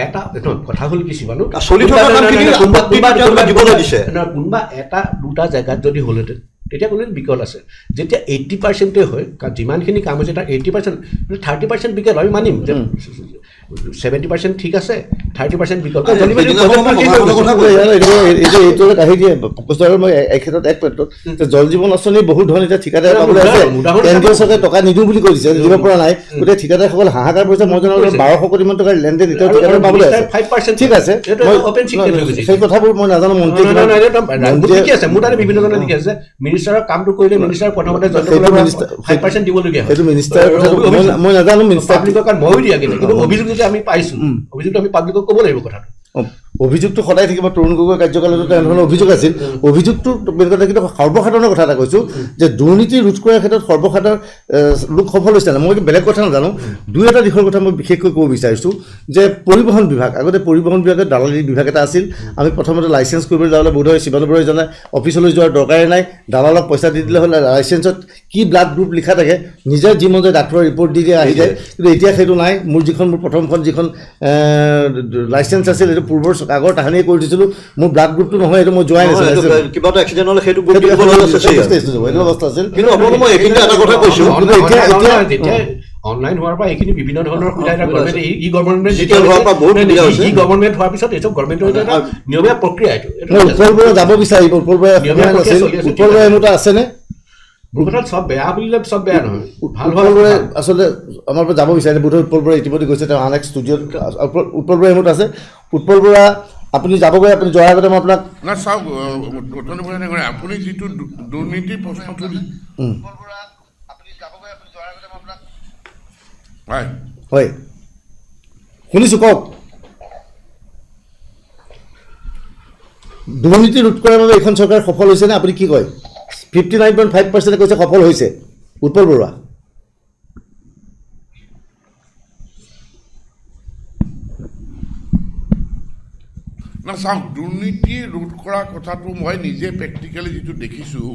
এটা কথা হ'ল কি শিৱানু, চলি থকা দিবলৈ দিছে। কোনোবা এটা দুটা জেগাত যদি হ'লহেঁতেন তেতিয়া কোনো বিকল আছে। যেতিয়া 80% হয়, কাৰণ যিমানখিনি কাম হৈছে তাৰ 80%, 30% বিকল আমি মানিম যে 70% ঠিক আছে, 30% বিকল্প মই এই ক্ষেত্ৰত এক পেট্ৰত জল জীৱন আঁচনি বহুত ধৰণ এতিয়া ঠিকাদাৰ পাবলৈ আছে কেন্দ্ৰীয় চৰকাৰে টকা নিদিওঁ বুলি কৈছে দিব পৰা নাই গোটেই ঠিকাদাৰসকল হাহাকাৰ কৰিছে মই জনাবলৈ 1200 কোটি মান টকাৰ লেনদেন এতিয়াও ঠিকাদাৰ পাবলৈ আছে 5% ঠিক আছে সেই কথাবোৰ মই নাজানো মন্ত্ৰী আছে মোৰ তাতে বিভিন্ন জনে লিখি আছে মিনিষ্টাৰৰ কামটো কৰিলে মিনিষ্টাৰ প্ৰথমতে 5% দিবলগীয়া সেইটো মিনিষ্টাৰ মই নাজানো মিনিষ্টাৰ পাব্লিকৰ কাৰণ ময়ো দিয়া কিন্তু অভিযোগ যদি আমি পাইছো অভিযোগটো আমি পাব্লিকক ক'ব লাগিব কথাটো অভিযোগটো সদায় থাকিব তৰুণ গগৈৰ কাৰ্যকালতো তেনেধৰণৰ অভিযোগ আছিল অভিযোগটো কিন্তু সৰ্বসাধাৰণৰ কথা এটা কৈছোঁ যে দুৰ্নীতি ৰোধ কৰাৰ ক্ষেত্ৰত সৰ্বসাধাৰণ লোক সফল হৈছে নাই মই বেলেগ কথা নাজানো দুই এটা দিশৰ কথা মই বিশেষকৈ ক'ব বিচাৰিছোঁ যে পৰিবহণ বিভাগ আগতে পৰিবহণ বিভাগত দালালি বিভাগ এটা আছিল আমি প্ৰথমতে লাইচেঞ্চ কৰিবলৈ যাবলৈ বোধহয় শিৱানন্দ বৰুৱাজনে অফিচলৈ যোৱাৰ দৰকাৰেই নাই দালালক পইচা দি দিলে হ'লে লাইচেঞ্চত কি ব্লাড গ্ৰুপ লিখা থাকে নিজে যি মন যায় ডাক্তৰৰ ৰিপৰ্ট দি দিয়ে আহি যায় কিন্তু এতিয়া সেইটো নাই মোৰ প্ৰথমখন যিখন লাইচেঞ্চ আছিল সেইটো পূৰ্বৰ আগৰ তাহানিয়ে কৰি দিছিলোঁ মোৰ ব্লাড গ্ৰুপটো নহয় এইটো মই যোৱাই নাছিল কিবা এটা এক্সিডেণ্ট হ'লে সেইটো গ্ৰুপ এইটো অৱস্থা আছিল কিন্তু আপোনালোক মই এইখিনি এটা কথা কৈছোঁ এতিয়া অনলাইন হোৱাৰ পৰা এইখিনি বিভিন্ন ধৰণৰ সুবিধা এটা গভৰ্ণমেণ্টে ই গভৰ্ণমেণ্ট যেতিয়া হোৱাৰ পৰা বহুত সুবিধা হৈছে ই গভৰ্ণমেণ্ট হোৱাৰ পিছত এইটো গভৰ্ণমেণ্টৰ এটা নিয়মীয়া প্ৰক্ৰিয়া এইটো উৎপলবৰা যাব বিচাৰিব উৎপলবৰা এমুটা আছেনে গ্ৰুপত চব বেয়া বুলিলে চব বেয়া নহয় ভাল উৎপলবৰা আচলতে আমাৰ পৰা যাব বিচাৰিলে বোধহয় উৎপলবৰা ইতিমধ্যে গৈছে তেওঁ আন এক ষ্টুডিঅ'ত উৎপলবৰা এমুট আছে উৎপলবৰা আপুনি যাবগৈ আপুনি যোৱাৰ আগতে মই আপোনাক না চাওক আপুনি যিটো দুৰ্নীতিৰ প্ৰশ্নটো হয় শুনিছোঁ কওক দুৰ্নীতি ৰোধ কৰাৰ বাবে এইখন চৰকাৰ সফল হৈছে নে আপুনি কি কয় 59.5% কৈছে সফল হৈছে উৎপল বৰুৱা না চাওক দুৰ্নীতি ৰোধ কৰা কথাটো মই নিজে প্ৰেক্টিকেলি যিটো দেখিছোঁ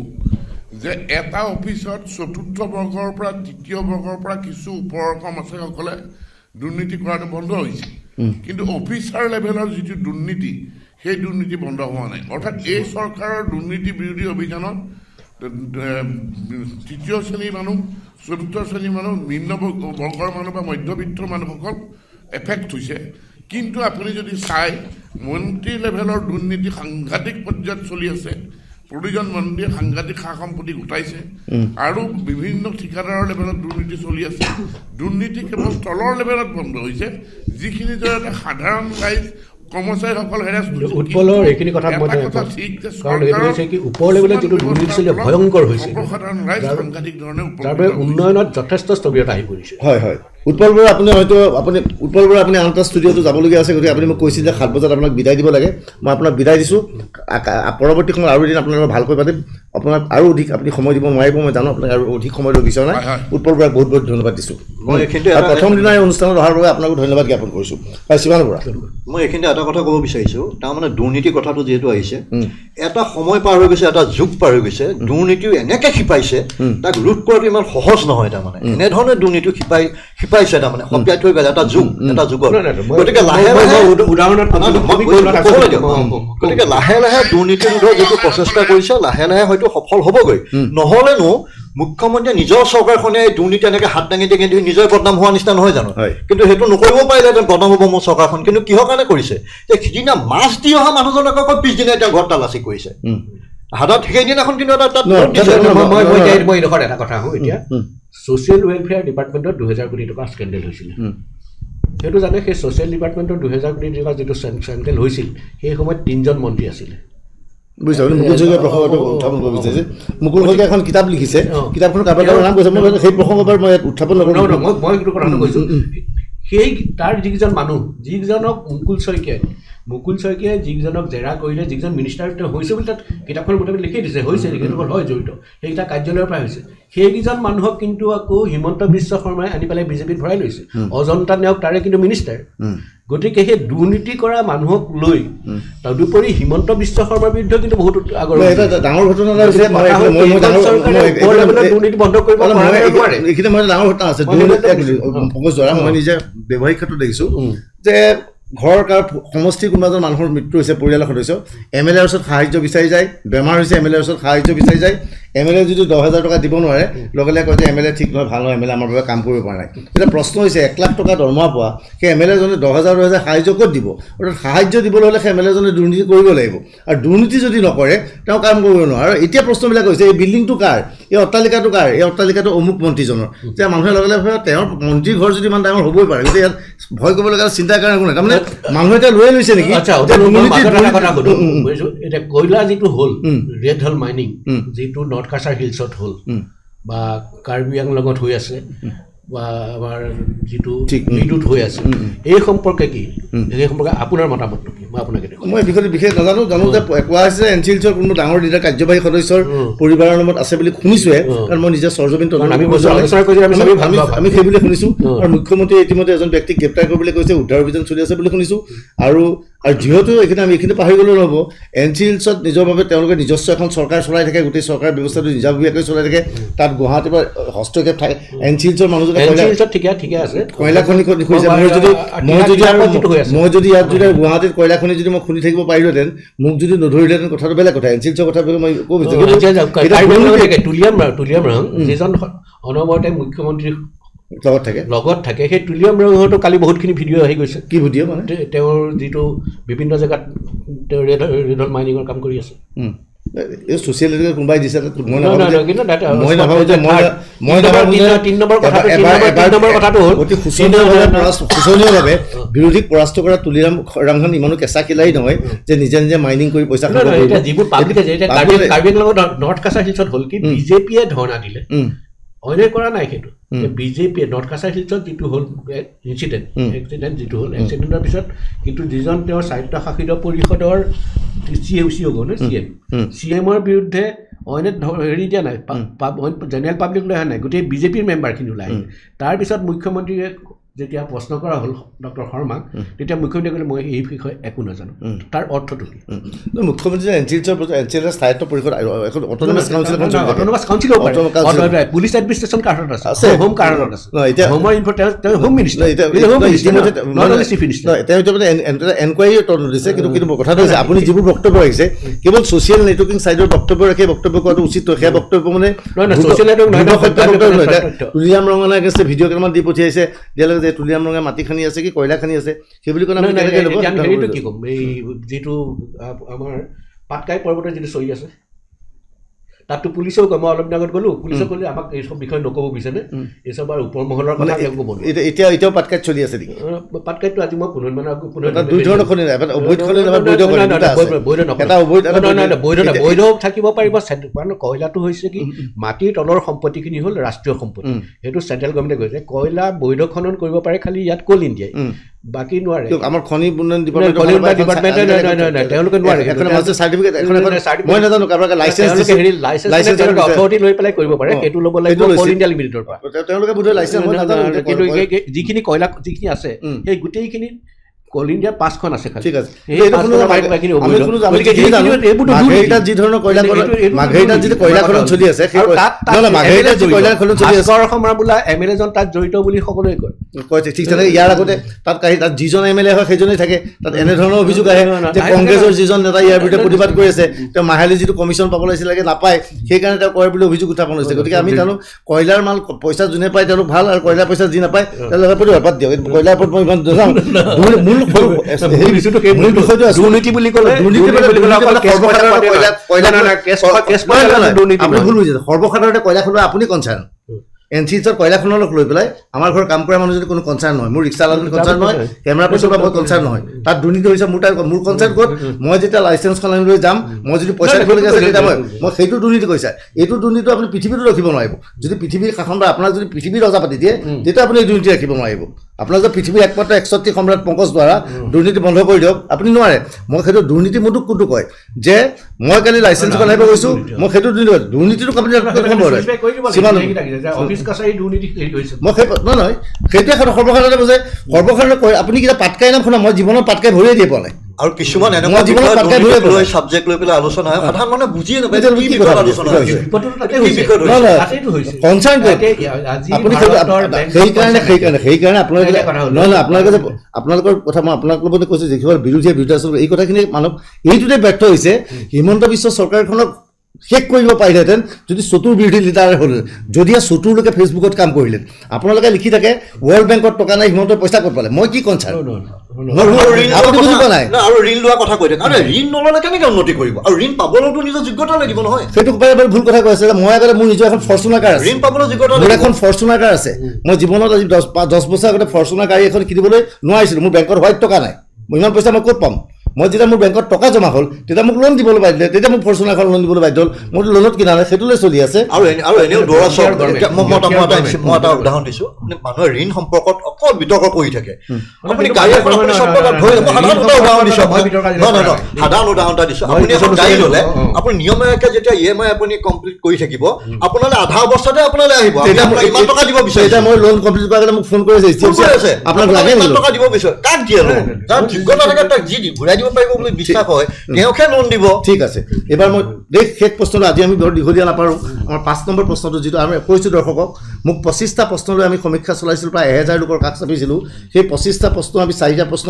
যে এটা অফিচত চতুৰ্থ বৰ্গৰ পৰা তৃতীয় বৰ্গৰ পৰা কিছু ওপৰৰ কৰ্মচাৰীসকলে দুৰ্নীতি কৰাটো বন্ধ হৈছে কিন্তু অফিচাৰ লেভেলৰ যিটো দুৰ্নীতি সেই দুৰ্নীতি বন্ধ হোৱা নাই অৰ্থাৎ এই চৰকাৰৰ দুৰ্নীতি বিৰোধী অভিযানত তৃতীয় শ্ৰেণীৰ মানুহ চতুৰ্থ শ্ৰেণীৰ মানুহ নিম্ন বৰ্গৰ মানুহ বা মধ্যবিত্তৰ মানুহসকল এফেক্ট হৈছে কিন্তু আপুনি যদি চাই মন্ত্ৰী লেভেলৰ দুৰ্নীতি সাংঘাতিক পৰ্যায়ত চলি আছে প্ৰতিজন মন্ত্ৰীয়ে সাংঘাতিক সা সম্পত্তি গোটাইছে আৰু বিভিন্ন ঠিকাদাৰৰ লেভেলত দুৰ্নীতি চলি আছে দুৰ্নীতি কেৱল তলৰ লেভেলত বন্ধ হৈছে যিখিনি জৰিয়তে সাধাৰণ ৰাইজ কৰ্মচাৰীসকল হেৰাছ উৎপলৰ এইখিনি কথা মই কাৰণ এইটো হৈছে কি ওপৰ লেভেলত যিটো দুৰ্নীতি চলি ভয়ংকৰ হৈছে সৰ্বসাধাৰণ ৰাইজ সাংঘাতিক ধৰণে তাৰ বাবে উন্নয়নত যথেষ্ট স্থবিৰতা আহি পৰিছে হয় হয় উৎপল বৰুৱা আপুনি হয়তো উৎপল বৰুৱা আপুনি আন এটা ষ্টুডিঅ'টো যাবলগীয়া আছে গতিকে আপুনি মোক কৈছিল যে 7 বজাত আপোনাক বিদায় দিব লাগে মই আপোনাক বিদায় দিছোঁ পৰৱৰ্তী সময়ত আৰু এদিন আপোনালোকৰ ভালকৈ পাতিম আপোনাক আৰু অধিক আপুনি সময় দিব নোৱাৰিব মই জানো আপোনাক আৰু অধিক সময় দিব বিচৰা নাই উৎপল বৰুৱাক বহুত বহুত ধন্যবাদ দিছোঁ মই এইখিনিতে প্ৰথম দিনাৰ এই অনুষ্ঠানত অহাৰ বাবে আপোনাকো ধন্যবাদ জ্ঞাপন কৰিছোঁ হয় শিৱানন্দ বৰুৱা মই এইখিনিতে এটা কথা ক'ব বিচাৰিছোঁ তাৰমানে দুৰ্নীতি কথাটো যিহেতু আহিছে এটা সময় পাৰ হৈ গৈছে এটা যুগ পাৰ হৈ গৈছে দুৰ্নীতিও এনেকৈ শিপাইছে তাক ৰোধ কৰাটো ইমান সহজ নহয় তাৰমানে এনেধৰণে দুৰ্নীতিও শিপাইছে তাৰমানে সপ্তাহ থৈ গ'লে এটা যুগত গতিকে লাহে লাহে দুৰ্নীতি ৰোধৰ যিটো প্ৰচেষ্টা কৰিছে লাহে লাহে হয়তো সফল হ'বগৈ নহ'লেনো মুখ্যমন্ত্ৰীয়ে নিজৰ চৰকাৰখনে দুৰ্নীতি এনেকৈ হাত দাঙি দাঙি ধৰি নিজৰ বদনাম হোৱা নিচিনা নহয় জানো কিন্তু সেইটো নকৰিব পাৰিলেহেঁতেন বদনাম হ'ব মোৰ চৰকাৰখন কিন্তু কিহৰ কাৰণে কৰিছে যে সিদিনা মাছ দি অহা মানুহজনক আকৌ পিছদিনা এতিয়া ঘৰত তালাচী কৰিছে হাতত সেইদিনাখন কিন্তু মই এইডোখৰত এটা কথা আহোঁ এতিয়া ছ'চিয়েল ৱেলফেয়াৰ ডিপাৰ্টমেণ্টত 2000 কোটি টকা স্কেণ্ডেল হৈছিলে সেইটো জানে সেই ছ'চিয়েল ডিপাৰ্টমেণ্টৰ 2000 কোটি টকা যিটো স্কেণ্ডেল হৈছিল সেই সময়ত 3জন মন্ত্ৰী আছিলে বুজিছে মুকুল শইকীয়া প্ৰসংগটো উত্থাপন কৰিব বিচাৰিছে মুকুল শইকীয়া এখন কিতাপ লিখিছে কিতাপখন কাৰোবাৰ নাম কৈছে মই সেই প্ৰসংগৰ মই ইয়াত উত্থাপন নকৰোঁ মই সেইটো কথাটো কৈছোঁ সেই তাৰ যিকেইজন মানুহ যিকেইজনক মুকুল শইকীয়াই যিকেইজনক জেৰা কৰিলে যিকেইজন মিনিষ্টাৰ হৈছে বুলি তাত কিতাপখন মোটামুটি লিখি দিছে হৈছে সেইসকল হয় জড়িত সেইকেইটা কাৰ্যালয়ৰ পৰা হৈছে সেইকেইজন মানুহক কিন্তু আকৌ হিমন্ত বিশ্ব শৰ্মাই আনি পেলাই বিজেপিত ভৰাই লৈছে অজন্তা নেওগ তাৰে কিন্তু মিনিষ্টাৰ গতিকে সেই দুৰ্নীতি কৰা মানুহক লৈ তদুপৰি হিমন্ত বিশ্ব শৰ্মাৰ বিৰুদ্ধে কিন্তু বহুত আগৰ ডাঙৰ ঘটনা দুৰ্নীতি বন্ধ কৰিব এইখিনি মই ডাঙৰ ঘটনা আছে পংকজ জৰা মই নিজে ব্যৱসায়িক ক্ষেত্ৰত দেখিছোঁ যে ঘৰৰ কাৰ সমষ্টিৰ কোনোবা এজন মানুহৰ মৃত্যু হৈছে পৰিয়ালৰ সদস্য MLAৰ ওচৰত সাহায্য বিচাৰি যায় বেমাৰ হৈছে MLAৰ ওচৰত সাহায্য বিচাৰি যায় MLA যদি 10,000 টকা দিব নোৱাৰে লগে লগে কয় যে MLA ঠিক নহয় ভাল নহয় MLA আমাৰ বাবে কাম কৰিব পৰা নাই এটা প্ৰশ্ন হৈছে 1 লাখ টকা দৰমহা পোৱা সেই MLA জনে 10,000 সাহায্য ক'ত দিব অৰ্থাৎ সাহায্য দিবলৈ হ'লে সেই MLA জনে দুৰ্নীতি কৰিব লাগিব আৰু দুৰ্নীতি যদি নকৰে তেওঁ কাম কৰিব নোৱাৰে আৰু এতিয়া প্ৰশ্নবিলাক হৈছে এই বিল্ডিংটো কাৰ এই অট্টালিকাটো কাৰ এই অট্টালিকাটো অমুক মন্ত্ৰীজনৰ যে মানুহে লগে লগে তেওঁৰ মন্ত্ৰীৰ ঘৰ যদি ইমান ডাঙৰ হ'বই পাৰে গতিকে ইয়াত ভয় কৰিব লগা চিন্তাৰ কাৰণে একো নাই তাৰমানে মানুহে এতিয়া লৈ লৈছে নেকি এতিয়া কয়লা যিটো হ'ল ৰেড হল মাইনিং যিটো নৰ্থ কাছাৰ হিলছত হ'ল বা কাৰ্বি আংলঙত লগত হৈ আছে বা আমাৰ যিটো বিদ্যুৎ হৈ আছে এই সম্পৰ্কে কি এই সম্পৰ্কে আপোনাৰ মতামত কি মই আপোনাক মই বিশেষ নাজানো জানো যে কোৱা হৈছে এনচিএলছৰ কোনো ডাঙৰ লিডাৰ কাৰ্যবাহী সদস্যৰ পৰিবাৰৰ নামত আছে বুলি শুনিছোৱে কাৰণ মই নিজে সৰজমিন আমি সেইবুলি শুনিছোঁ আৰু মুখ্যমন্ত্ৰীয়ে ইতিমধ্যে এজন ব্যক্তিক গ্ৰেপ্তাৰ কৰিবলৈ কৈছে উদ্ধাৰ অভিযান চলি আছে বুলি শুনিছোঁ আৰু যিহেতু এইখিনি আমি এইখিনি পাহৰি গ'লেও নহ'ব এনচিএলছত নিজৰ বাবে তেওঁলোকে নিজস্ব এখন চৰকাৰ চলাই থাকে গোটেই চৰকাৰ ব্যৱস্থাটো নিজাববীয়াকৈ চলাই থাকে তাত গুৱাহাটীৰ পৰা হস্তক্ষেপ থাকে এনচিএলছৰ মানুহজনে ঠিকে আছে কয়লা খনি খুলিছে মই যদি ইয়াত যদি গুৱাহাটীত কয়লা খনি যদি মই খুলি থাকিব পাৰিলোহেঁতেন মোক যদি নধৰিলেহেঁতেন কথাটো বেলেগ কথা এনচিএলছৰ কথা মই ক'ব তুলিয়াম ৰং যিজন অনবৰতে মুখ্যমন্ত্ৰী লগত থাকে সেই তুলিয়াম ৰঙতো কালি বহুতখিনি ভিডিঅ' আহি গৈছে কি ভিডিঅ' মানে তেওঁৰ যিটো বিভিন্ন জেগাত তেওঁ ৰেড হল মাইনিঙৰ কাম কৰি আছে এই ছ'চিয়েল মিডিয়াত কোনোবাই দিছে অতি শোচনীয়ভাৱে বিৰোধীক পৰাস্ত কৰা তুলিৰাম ৰামখন ইমানো কেঁচা খিলাই নহয় যে নিজে নিজে মাইনিং কৰি পইচা যিবোৰ পাব্লিক কাৰ্বি আংলঙত নৰ্থ কাছাৰ হিলছত হ'ল কি বিজেপিয়ে ধৰ্ণা দিলে অন্যায় কৰা নাই সেইটো বিজেপিয়ে নৰ্থ কাছাৰ হিলছত যিটো হ'ল এক্সিডেণ্ট যিটো হ'ল এক্সিডেণ্টৰ পিছত কিন্তু যিজন তেওঁৰ স্বায়ত্তশাসিত পৰিষদৰ CMৰ বিৰুদ্ধে অন্য হেৰি দিয়া নাই জেনেৰেল পাব্লিক লৈ অহা নাই গোটেই বিজেপিৰ মেম্বাৰখিনি ওলাই তাৰপিছত মুখ্যমন্ত্ৰীয়ে যেতিয়া প্ৰশ্ন কৰা হ'ল ডক্টৰ শৰ্মাক তেতিয়া মুখ্যমন্ত্ৰীয়ে ক'লে মই এই বিষয়ে একো নাজানো তাৰ অৰ্থটো কি মুখ্যমন্ত্ৰী এনচিএলছৰ স্থায়িত্ব পৰিষদ এখন অট'নমাছ কাউন্সিল পুলিচ এডমিনিষ্ট্ৰেশ্যন কাৰ্ডত আছে হোম কাৰ্ডত আছে হোমৰ হোম মিনিষ্টাৰ এনকুৱাৰী দিছে কিন্তু কথাটো হৈছে আপুনি যিবোৰ বক্তব্য ৰাখিছে কেৱল ছ'চিয়েল নেটৱৰ্কিং ছাইডৰ বক্তব্য ৰাখি বক্তব্য কৰাটো উচিত সেই বক্তব্য মানে তুলিয়াম ৰঙানে এগেইনষ্টে ভিডিঅ' কেইটামান দি পঠিয়াইছে দিয়ালৈকে যে তুলিয়াম ৰঙে মাটি খানি আছে কি কয়লা খানি আছে সেই বুলি ক'লে হেৰিটো কি ক'ম এই যিটো আমাৰ পাটকাই পৰ্বতৰ যিটো চলি আছে তাততো পুলিচেও কয় মই অলপ দিন আগত গ'লোঁ পুলিচে ক'লে আমাক এইসব বিষয়ে নক'ব বিচাৰে এইসব আৰু ওপৰ মহলৰ কথা ক'ব এতিয়াও পাটকাইত চলি আছে নেকি পাটকাইতটো আজি মই বৈধ থাকিব পাৰিব কয়লাটো হৈছে কি মাটিৰ তলৰ সম্পত্তিখিনি হ'ল ৰাষ্ট্ৰীয় সম্পত্তি সেইটো চেণ্ট্ৰেল গভৰ্ণমেণ্টে কৈছে কয়লা বৈধ খনন কৰিব পাৰে খালি ইয়াত কোল ইণ্ডিয়াই বাকী নোৱাৰে আমাৰ খনি উন্নয়ন ডিপাৰ্টমেণ্টে তেওঁলোকে নোৱাৰে মই নাজানো কাৰোবাৰ অথৰিটি লৈ পেলাই কৰিব পাৰে সেইটো ল'ব লাগিব কোল ইণ্ডিয়া লিমিটেডৰ পৰা তেওঁলোকে বোধহয় লাইচেঞ্চ কিন্তু যিখিনি কয়লা যিখিনি আছে সেই গোটেইখিনি কোল ইণ্ডিয়া 5খন আছে ঠিক আছে যি ধৰণৰ কয়লা মাঘেৰিটাত যিটো কয়লা খনন চলি আছে বোলা MLA জন তাত জড়িত বুলি সকলোৱে কয় ঠিক তেনেকৈ ইয়াৰ আগতে তাত যিজন MLA হয় সেইজনেই থাকে তাত এনেধৰণৰ অভিযোগ আহে যে কংগ্ৰেছৰ যিজন নেতা ইয়াৰ বিৰুদ্ধে প্ৰতিবাদ কৰি আছে তেওঁ মাহিলী যিটো কমিশ্যন পাব লাগিছিলে নাপায় সেইকাৰণে তেওঁ কয় বুলি অভিযোগ উত্থাপন হৈছে গতিকে আমি জানো কয়লাৰ মাল পইচা যোনে পায় তেওঁলোক ভাল আৰু কয়লাৰ পইচা যি নাপায় তেওঁলোকে প্ৰতিবাদ বাদ দিয়ক কয়লাৰ ওপৰত মই ইমান নাজানো দুৰ্নীতি বুলি ক'লে সৰ্বসাধাৰণতে কয়লা খোলা আপুনি কনচাৰ্ণ এনচিএলছৰ কয়লা খননক লৈ পেলাই আমাৰ ঘৰৰ কাম কৰা মানুহ যদি কোনো কনচাৰ্ণ নহয় মোৰ ৰিক্সা লাগুনি কনচাৰ্ণ নহয় কেমেৰা পাৰ্চন বা মই কনচাৰ্ণ নহয় তাত দুৰ্নীতি হৈছে মোৰ কনচাৰ্ণ ক'ত মই যেতিয়া লাইচেঞ্চখন আনি লৈ যাম মই যদি পইচা দিবলগীয়া আছে তেতিয়া মই সেইটো দুৰ্নীতি কৰিছা এইটো দুৰ্নীতিটো আপুনি পৃথিৱীতো ৰাখিব নোৱাৰিব যদি পৃথিৱীৰ শাসন বা আপোনাক যদি পৃথিৱীৰ ৰজা পাতি দিয়ে তেতিয়া আপুনি এই দুৰ্নীতি ৰাখিব নোৱাৰিব আপোনাক যে পৃথিৱীৰ একমাত্ৰ 61 সম্ৰাট পংকজ দ্বাৰা দুৰ্নীতি বন্ধ কৰি দিয়ক আপুনি নোৱাৰে মই সেইটো দুৰ্নীতি মোৰটো কোনটো কয় যে মই কালি লাইচেঞ্চখন আনিব গৈছোঁ মই সেইটো দুৰ্নীতিটো আপুনি মই নহয় সেইটোৱে সৰ্বসাধাৰণতে বুজে সৰ্বসাধাৰণে কয় আপুনি কিবা পাটকাই নাম শুনা মই জীৱনত পাটকাই ভৰিয়ে দিয়ে পোৱা নাই আৰু কিছুমান এনেকুৱা ছাবজেক্ট লৈ পেলাই আলোচনা হয় সাধাৰণ মানুহে বুজিয়ে নাপায় সেইকাৰণে আপোনালোকৰ কথা মই আপোনালোকৰ লগতে কৈছোঁ যিসকল বিৰোধীয়ে বিৰোধী আচল এই কথাখিনি মানৱ এইটোতে ব্যৰ্থ হৈছে হিমন্ত বিশ্ব চৰকাৰখনক শেষ কৰিব পাৰিলেহেঁতেন যদি চতুৰ বিৰোধী লিডাৰ হ'ল যদিহে চতুৰলোকে ফেচবুকত কাম কৰিলে আপোনালোকে লিখি থাকে ৱৰ্ল্ড বেংকত টকা নাই সিহঁতৰ পইচা ক'ত পালে মই কি কনচাৰ্ণ আৰু ঋণ লোৱা কথা কৈ থাকে ঋণ নল'লে কেনেকৈ উন্নতি কৰিব আৰু ঋণ পাবলৈতো নিজৰ যোগ্যতা লাগিব নহয় সেইটো ভুল কথা কৈ আছে মই আগতে মোৰ নিজৰ এখন ফৰ্চুনাৰ কাৰ আছে ঋণ পাবলৈ যোগ্যতা মোৰ এখন ফৰ্চুনাৰ কাৰ আছে মই জীৱনত আজি 10 বছৰ আগতে ফৰ্চুনাৰ গাড়ী এখন কিনিবলৈ নোৱাৰিছিলোঁ মোৰ বেংকত হোৱাইট টকা নাই মই ইমান পইচা মই ক'ত পাম মই যেতিয়া মোৰ বেংকত টকা জমা হ'ল তেতিয়া মোক লোন দিবলৈ বাধ্য তেতিয়া মোক ফৰ্চুনাৰখন লোন দিবলৈ বাধ্য হ'ল মোৰতো লোনত কিনা নাই সেইটোলৈ চলি আছে আৰু এনেও দৌৰা চৰ মই এটা উদাহৰণ দিছোঁ মানুহে ঋণ সম্পৰ্কত অকল বিতৰ্ক কৰি থাকে আপুনি গাড়ী এখন আপুনি সাধাৰণ উদাহৰণ এটা দিছোঁ আপুনি এখন গাড়ী ল'লে আপুনি নিয়মীয়াকৈ যেতিয়া EMI আপুনি কমপ্লিট কৰি থাকিব আপোনালৈ আধা অৱস্থাতে আপোনালৈ আহিব ইমান টকা দিব বিচাৰিছে মই লোন কমপ্লিট কৰাৰ কাৰণে মোক ফোন কৰিছে আপোনাক লাগে ইমান টকা দিব বিচাৰে কাক দিয়ে লোন যাৰ যোগ্যতা থাকে তাক যি ঘূৰাই দিব পাৰিব বুলি বিশ্বাস হয় তেওঁকহে লোন দিব ঠিক আছে এবাৰ মই শেষ প্ৰশ্নটো আজি আমি বৰ দীঘলীয়া নাপাৰোঁ আমাৰ 5 নম্বৰ প্ৰশ্নটো যিটো আমি কৈছোঁ দৰ্শকক মোক 25টা প্ৰশ্নলৈ আমি সমীক্ষা চলাইছিলোঁ প্ৰায় 1000 লোকৰ কাষ চাপিছিলোঁ সেই 25টা প্ৰশ্ন আমি 4টা প্ৰশ্ন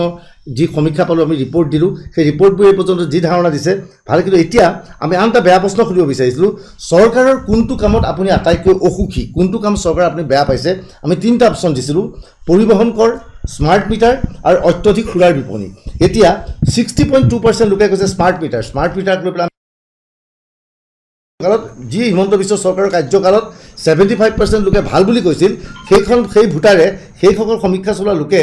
যি সমীক্ষা পালোঁ আমি ৰিপৰ্ট দিলোঁ সেই ৰিপৰ্টবোৰ এই পৰ্যন্ত যি ধাৰণা দিছে ভাল কিন্তু এতিয়া আমি আন এটা বেয়া প্ৰশ্ন সুধিব বিচাৰিছিলোঁ চৰকাৰৰ কোনটো কামত আপুনি আটাইতকৈ অসুখী কোনটো কাম চৰকাৰ আপুনি বেয়া পাইছে আমি 3টা অপশ্যন দিছিলোঁ পৰিবহণ কৰ স্মাৰ্ট মিটাৰ আৰু অত্যধিক সুৰাৰ বিপণী এতিয়া 60.2% লোকে কৈছে স্মাৰ্ট মিটাৰক লৈ পেলাই কালত যি হিমন্ত বিশ্ব চৰকাৰৰ কাৰ্যকালত 75% লোকে ভাল বুলি কৈছিল সেই ভোটাৰে সেইসকল সমীক্ষা চলোৱা লোকে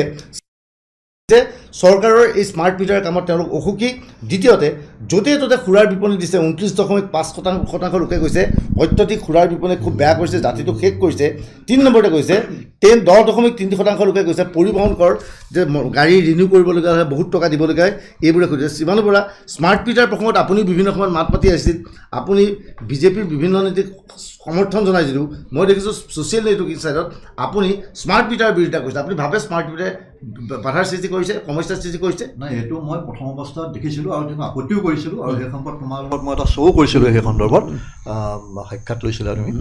যে চৰকাৰৰ এই স্মাৰ্ট মিটাৰ কামত তেওঁলোক অসুখী দ্বিতীয়তে য'তে ত'তে সুৰাৰ বিপণী দিছে 29.5% লোকে কৈছে অত্যধিক সুৰাৰ বিপণী খুব বেয়া কৰিছে জাতিটো শেষ কৰিছে 3 নম্বৰতে কৈছে 10.3% লোকে কৈছে পৰিবহণ কৰ যে গাড়ী ৰিনিউ কৰিবলগীয়া হয় বহুত টকা দিবলগীয়া হয় এইবোৰে কৈছে শ্ৰীমান বৰা স্মাৰ্ট মিটাৰ প্ৰসংগত আপুনি বিভিন্ন সময়ত মাত পাতি আহিছিল আপুনি বিজেপিৰ বিভিন্ন নীতিক সমৰ্থন জনাইছিলোঁ মই দেখিছোঁ ছ'চিয়েল নেটৱৰ্কিং ছাইডত আপুনি স্মাৰ্ট মিটাৰ বিৰোধিতা কৰিছে আপুনি ভাবে স্মাৰ্ট মিটাৰে বাধাৰ সৃষ্টি কৰিছে সমস্যাৰ সৃষ্টি কৰিছে নাই এইটো মই প্ৰথম অৱস্থাত দেখিছিলোঁ আৰু তেওঁ আপত্তিও কৰিছিলোঁ আৰু সেই সম্পৰ্কত তোমাৰ লগত মই এটা শ্ব' কৰিছিলোঁ সেই সন্দৰ্ভত সাক্ষাৎ লৈছিলোঁ তুমি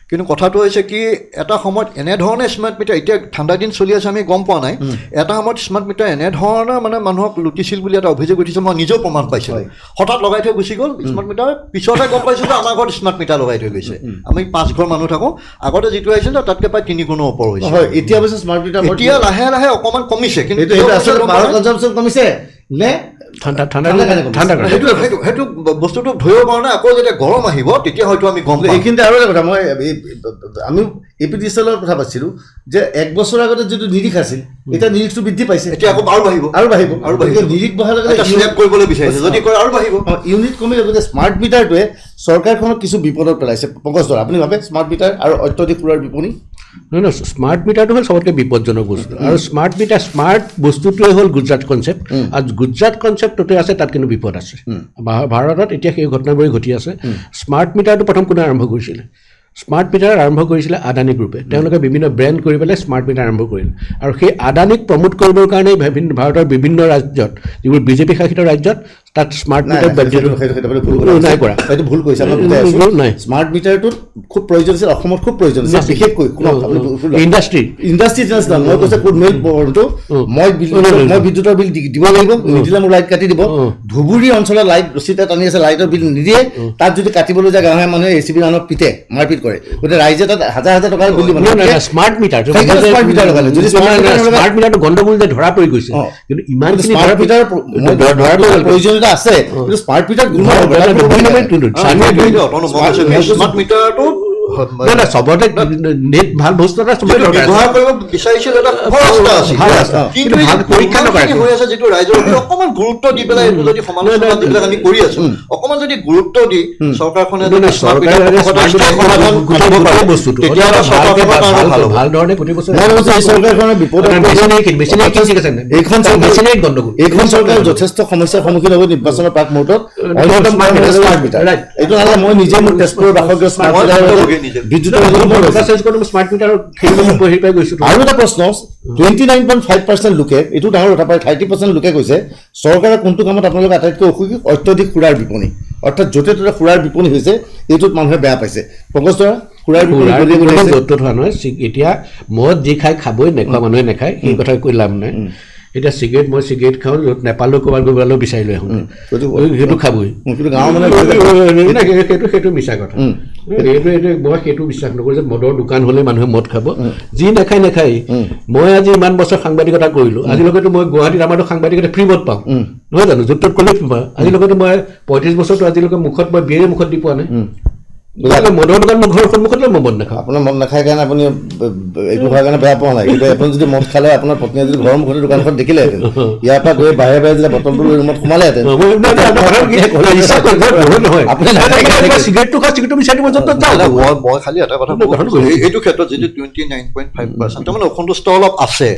কিন্তু কথাটো হৈছে কি এটা সময়ত এনেধৰণে স্মাৰ্ট মিটাৰ এতিয়া ঠাণ্ডা দিন চলি আছে আমি গম পোৱা নাই এটা সময়ত স্মাৰ্ট মিটাৰ এনেধৰণে মানে মানুহক লুটিছিল বুলি এটা অভিযোগ উঠিছিল মই নিজেও প্ৰমাণ পাইছিলোঁ হঠাৎ লগাই থৈ গুচি গ'ল স্মাৰ্ট মিটাৰ পিছতহে গম পাইছোঁ যে আমাৰ ঘৰত স্মাৰ্ট মিটাৰ লগাই থৈ গৈছে আমি 5 ঘৰ মানুহ থাকোঁ আগতে যিটো আহিছিল তাতকৈ প্ৰায় 3 গুণৰ ওপৰ হৈছে এতিয়া অৱশ্যে স্মাৰ্ট মিটাৰ এতিয়া লাহে লাহে অকণমান কমিছে কিন্তু কমিছে নে সেইটো বস্তুটো ধৰিব পৰা নাই আকৌ যেতিয়া গৰম আহিব তেতিয়া হয়তো আমি গম পাম এইখিনিতে আৰু এটা কথা মই আমি APTCLৰ কথা পাতিছিলোঁ যে 1 বছৰ আগতে যিটো নিৰিখ আছিল এতিয়া নিৰিখটো বৃদ্ধি পাইছে এতিয়া আকৌ আৰু বাঢ়িব নিৰিখ বঢ়াৰ লগে কৰিবলৈ বিচাৰিছে যদি কৰে আৰু বাঢ়িব ইউনিট কমিলে গতিকে স্মাৰ্ট মিটাৰটোৱে চৰকাৰখনক কিছু বিপদত পেলাইছে পংকজ দৰা আপুনি ভাবে স্মাৰ্ট মিটাৰ আৰু অত্যধিক সুৰাৰ বিপণী নহয় স্মাৰ্ট মিটাৰটো হ'ল চবতকৈ বিপদজনক বস্তু আৰু স্মাৰ্ট বস্তুটোৱে হ'ল গুজৰাট কনচেপ্ট আৰু গুজৰাট কনচেপ্টতে আছে তাত কিন্তু বিপদ আছে ভাৰতত এতিয়া সেই ঘটনাবোৰে ঘটি আছে স্মাৰ্ট মিটাৰটো প্ৰথম কোনে আৰম্ভ কৰিছিলে স্মাৰ্ট মিটাৰ আৰম্ভ কৰিছিলে আদানী গ্ৰুপে তেওঁলোকে বিভিন্ন ব্ৰেণ্ড কৰি পেলাই স্মাৰ্ট মিটাৰ আৰম্ভ কৰিলে আৰু সেই আদানীক প্ৰমোট কৰিবৰ কাৰণে ভাৰতৰ বিভিন্ন ৰাজ্যত যিবোৰ বিজেপি শাসিত ৰাজ্যত তাত স্মাৰ্ট মিটাৰ নাই কৰা এইটো ভুল কৈছে নাই স্মাৰ্ট মিটাৰটোত খুব প্ৰয়োজন আছিল অসমত খুব প্ৰয়োজন আছিল বিশেষকৈ ইণ্ডাষ্ট্ৰি মই কৈছে মেইন পইণ্টটো মই বিদ্যুতৰ বিল দিব লাগিব নিদিলে মোৰ লাইট কাটি দিব ধুবুৰী অঞ্চলত লাইট ৰচিতে টানি আছে লাইটৰ বিল নিদিয়ে তাত যদি কাটিবলৈ যায় গাঁৱে মানুহে ACB আনক পিতে মাৰপিট কৰে গতিকে ৰাইজে তাত হাজাৰ টকাৰ বিল দিব স্মাৰ্ট মিটাৰটো গণ্ডগোল যে ধৰা পৰি গৈছে কিন্তু ইমান স্মাৰ্ট মিটাৰ প্ৰয়োজনীয়তা আছে কিন্তু স্মাৰ্ট মিটাৰ স্মাৰ্ট মিটাৰটো চবতে নেট ভাল বস্তু এটা ব্যৱহাৰ কৰিব বিচাৰিছিল এটা কিন্তু পৰীক্ষা নকৰে হৈ আছে যিটো ৰাইজৰ অকণমান গুৰুত্ব দি পেলাই এইটো যদি সমালোচনা যিবিলাক আমি কৰি আছো অকণমান যদি গুৰুত্ব দি চৰকাৰখনে বস্তুটো ভাল ধৰণে প্ৰতি বছৰ চৰকাৰখনৰ বিপদত এইখন চৰকাৰ যথেষ্ট সমস্যাৰ সন্মুখীন হ'ব নিৰ্বাচনৰ প্ৰাক মুহূৰ্তত অন্যতম স্মাৰ্ট মিটাৰ এইটো নহ'লে মই নিজে মোৰ তেজপুৰৰ বাসগৃহ স্মাৰ্ট মিটাৰ স্মাৰ্ট মিটাৰ আৰু এটা প্ৰশ্ন 29.5% লোকে এইটো ডাঙৰ কথা প্ৰায় 30% লোকে কৈছে চৰকাৰৰ কোনটো কামত আপোনালোকে আটাইতকৈ অসুখী অত্যধিক সুৰাৰ বিপণী অৰ্থাৎ য'তে ত'তে সুৰাৰ বিপণী হৈছে এইটোত মানুহে বেয়া পাইছে পংকজ দৰা সুৰাৰ বিপণী য'ত হোৱা নহয় এতিয়া মদ যি খাই খাবই নেখোৱা মানুহে নেখায় সেই কথা কৈ লাভ নাই এতিয়া চিগাৰেট মই চিগাৰেট খাওঁ য'ত নেপাললৈ ক'ৰবাত গৈ পেলাইও বিচাৰি লৈ আহোঁ সেইটো খাবই গাঁৱৰ মানে সেইটো মিছা কথা এইটো মই সেইটো বিশ্বাস নকৰোঁ যে মদৰ দোকান হ'লে মানুহে মদ খাব যি নাখায় মই আজি ইমান বছৰ সাংবাদিকতা কৰিলোঁ আজিলৈকেতো মই গুৱাহাটীত আমাৰতো সাংবাদিকতা ফ্ৰী মদ পাওঁ নহয় জানো য'ত ত'ত ক'লে ফ্ৰী পাওঁ আজিলৈকেতো মই 35 বছৰতো আজিলৈকে মুখত মই বিয়েৰে মুখত দি পোৱা নাই মদৰ দোকান মোৰ ঘৰৰ সন্মুখত মই মদ নাখাওঁ আপোনাৰ মদ নাখায় কাৰণে আপুনি এইটো হোৱাৰ কাৰণে বেয়া পোৱা নাই কিন্তু আপুনি যদি মদ খালে আপোনাৰ পত্নীয়ে যদি ঘৰৰ মুখতে দোকানখন দেখিলেহেঁতেন ইয়াৰ পৰা গৈ বাহিৰে বাহিৰে যেতিয়া বটলটো ৰুমত সোমালেহেঁতেন চিগাৰেটটো খাওঁ চিগাৰেটটো বিচাৰি মই য'ত যাওঁ মই খালি এটা কথা এইটো ক্ষেত্ৰত যিটো 29.5% তাৰমানে অসন্তুষ্ট অলপ আছে